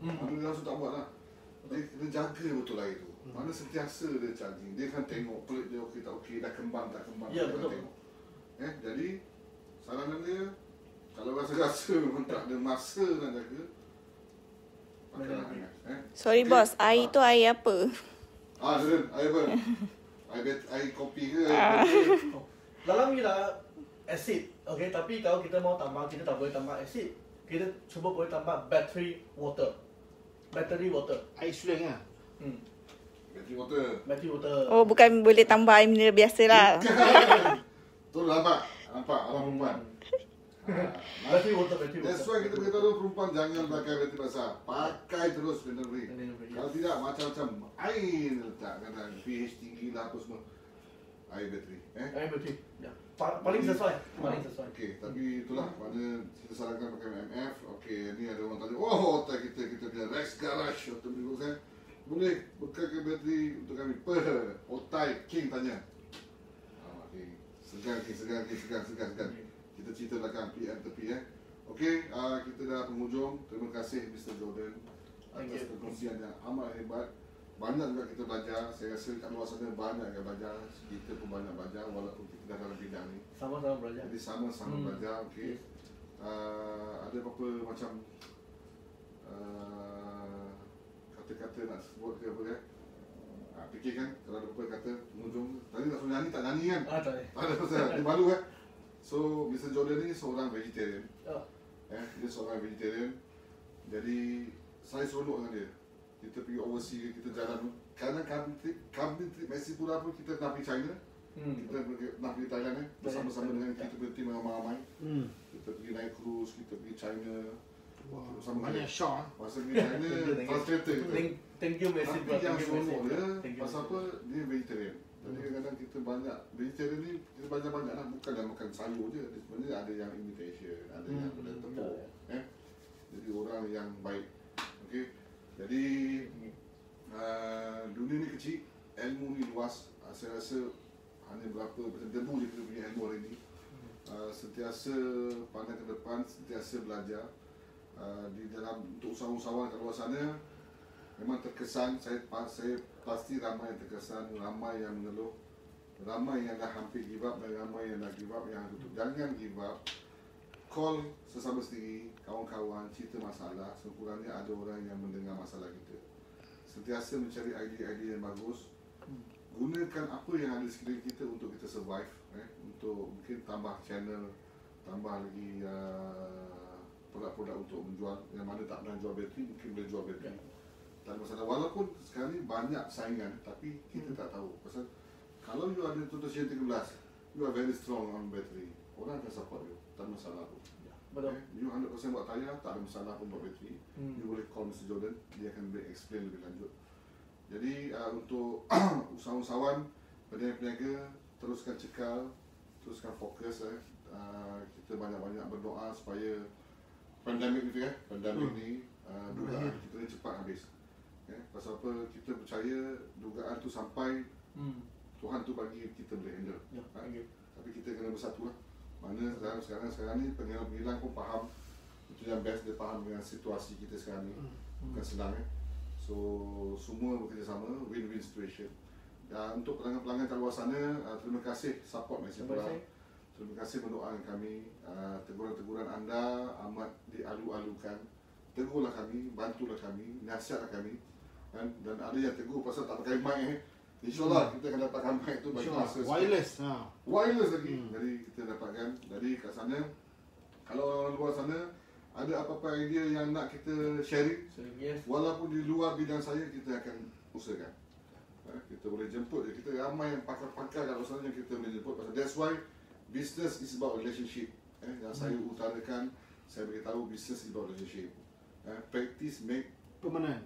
Mana dia langsung tak buat lah. Dia kena jaga betul lah itu. Mana sentiasa dia charging. Dia kan tengok pelik dia okey tak okey, dah kembang tak kembang. Ya, dia betul. Tengok. Jadi saranan dia, kalau rasa-rasa memang tak ada masa nak jaga, pakailah hangat. Sorry bos, air tu air apa? Zeren, air apa? Air kopi ke? Air kopi? Dalam ni lah acid, okay. Tapi kalau kita mau tambah, kita tak boleh tambah acid. Kita cuba boleh tambah battery water. Battery water. Air suling lah. Battery water. Battery water. Oh, bukan boleh tambah air mineral biasa lah. Tu nampak orang perempuan. Battery water, battery water. That's why kita beritahu perempuan jangan pakai bateri basah. Pakai terus bateri. Kalau tidak macam-macam air letak kadang pH tinggi lah apa semua. Air bateri. Air bateri. Ya. Paling sesuai. Paling sesuai. Okey, tapi itulah mana kita sarankan pakai MF. Okey, ni ada orang tanya, oh otak kita punya Rex Garage atau beli saya. Boleh bekalkan bateri untuk kami. Otai King tanya. Okey. Segan. Kita cerita belakang PM tepi Okey, kita dah penghujung. Terima kasih Mr. Jordan atas perkongsian yang amat hebat. Banyak juga kita belajar. Saya rasa kat luar sana banyak yang belajar. Kita pun banyak belajar walaupun kita dah dalam bidang ni. Sama-sama belajar. Jadi sama-sama belajar. Okey. Ada apa-apa macam kata-kata nak sebut ke apa fikirkan kalau ada apa kata penghujung. Tadi nak suruh nyanyi tak nyanyi kan? Tak boleh. Tak ada pasal. Dia malu So, Mr. Jordan ni seorang vegetarian. Dia seorang vegetarian. Jadi, saya seronok dengan dia. Kita pergi overseas, kita jalan. Kadang company trip Mesipura pun kita nak pergi China. Kita nak pergi Thailand bersama-sama dengan kita punya tim ramai-ramai. Kita pergi naik cruise, kita pergi China. Bersama Banyak shock. Masa pergi China, translator kita. Thank you, Messi. Tapi yang seronok dia, pasal apa? Dia vegetarian. Jadi kadang-kadang kita banyak vegetarian ni kita banyak-banyak lah, bukan yang makan sayur je. Sebenarnya ada yang imitation, ada yang benda tepuk. Jadi orang yang baik. Okey. Jadi dunia ni kecil, ilmu ni luas. Saya rasa hanya berapa macam debu je kita punya ilmu hari ni. Sentiasa pandang ke depan, sentiasa belajar. Di dalam untuk usahawan-usahawan kat luar sana memang terkesan, saya pasti ramai yang terkesan, ramai yang mengeluh, ramai yang dah hampir give up dan ramai yang dah give up, yang tutup. Jangan give up. Call sesama sendiri, kawan-kawan, cerita masalah. Sekurangnya ada orang yang mendengar masalah kita. Sentiasa mencari idea-idea yang bagus. Gunakan apa yang ada di sekeliling kita untuk kita survive. Untuk mungkin tambah channel, tambah lagi produk-produk untuk menjual. Yang mana tak pernah jual bateri, mungkin boleh jual bateri. Tak ada masalah. Walaupun sekarang ni banyak saingan, tapi kita tak tahu. Pasal kalau you ada tutus 13, you are very strong on battery. Orang akan support you. Tak ada masalah pun. Betul. You 100% buat tayar, tak ada masalah pun buat bateri. You boleh call Mr. Jordan, dia akan explain lebih lanjut. Jadi untuk usahawan-usahawan, peniaga, teruskan cekal, teruskan fokus. Kita banyak-banyak berdoa supaya pandemik ni dugaan kita ni cepat habis. Pasal apa, kita percaya dugaan tu sampai Tuhan tu bagi kita boleh handle. Tapi kita kena bersatu lah. Mana sekarang ni pengilang pun faham. Itu yang best, dia faham dengan situasi kita sekarang ni. Bukan senang So semua bekerjasama, win-win situation. Dan untuk pelanggan-pelanggan kat luar sana, terima kasih support Mesipura. Terima kasih mendoakan kami. Teguran-teguran anda amat dialu-alukan. Tegurlah kami, bantulah kami, nasihatlah kami. Dan ada yang tegur pasal tak pakai mic InsyaAllah kita akan dapatkan mic tu bagi masa wireless. Wireless lagi. Jadi kita dapatkan. Jadi kat sana, kalau orang luar sana ada apa-apa idea yang nak kita sharing, walaupun di luar bidang saya, kita akan usahakan. Kita boleh jemput. Kita ramai yang pakar-pakar kat luar sana yang kita boleh jemput. That's why business is about relationship. Yang saya utarakan, saya beritahu business is about relationship. Practice make permanent.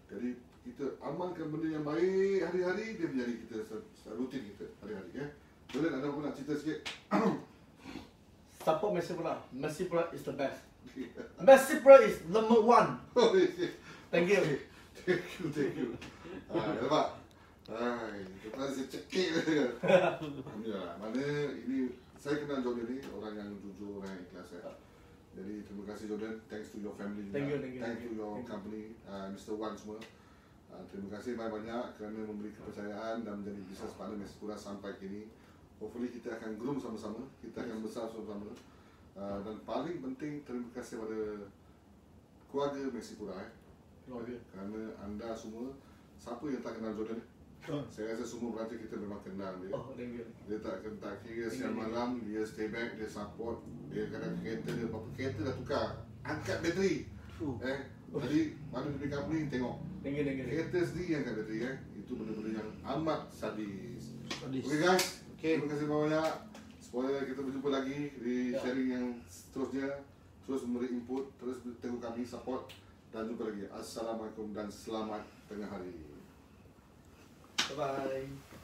Jadi kita amalkan benda yang baik hari-hari, dia menjadi kita rutin kita hari-hari. Boleh ada apa nak cerita sikit? Support Mesipura. Mesipura is the best. Mesipura is number 1. Thank you. Thank you. Nampak? Kita saya cekik. Alhamdulillah. Mana ini saya kenal Jordan ni orang yang jujur, orang yang ikhlas. Jadi terima kasih Jordan, thanks to your family Thank juga, you. thanks to your company, Mr. Wan semua. Terima kasih banyak-banyak kerana memberi kepercayaan dan menjadi business partner Mexipura sampai kini. Hopefully kita akan groom sama-sama, kita akan besar sama-sama. Dan paling penting terima kasih pada keluarga Mexipura kerana anda semua, siapa yang tak kenal Jordan? Saya rasa semua perancis kita memang kenal dia. Thank you. Dia tak kira siang malam, dia stay back, dia support. Dia kadang kereta dia, apa kereta dah tukar, angkat bateri. Jadi mana dia company tengok. Thank you. Kereta sendiri yang angkat bateri itu benda-benda yang amat sadis. Sadis. Okay guys, terima kasih banyak. Supaya kita berjumpa lagi di sharing yang seterusnya. Terus memberi input, terus tengok kami support dan jumpa lagi. Assalamualaikum dan selamat tengah hari. Bye-bye.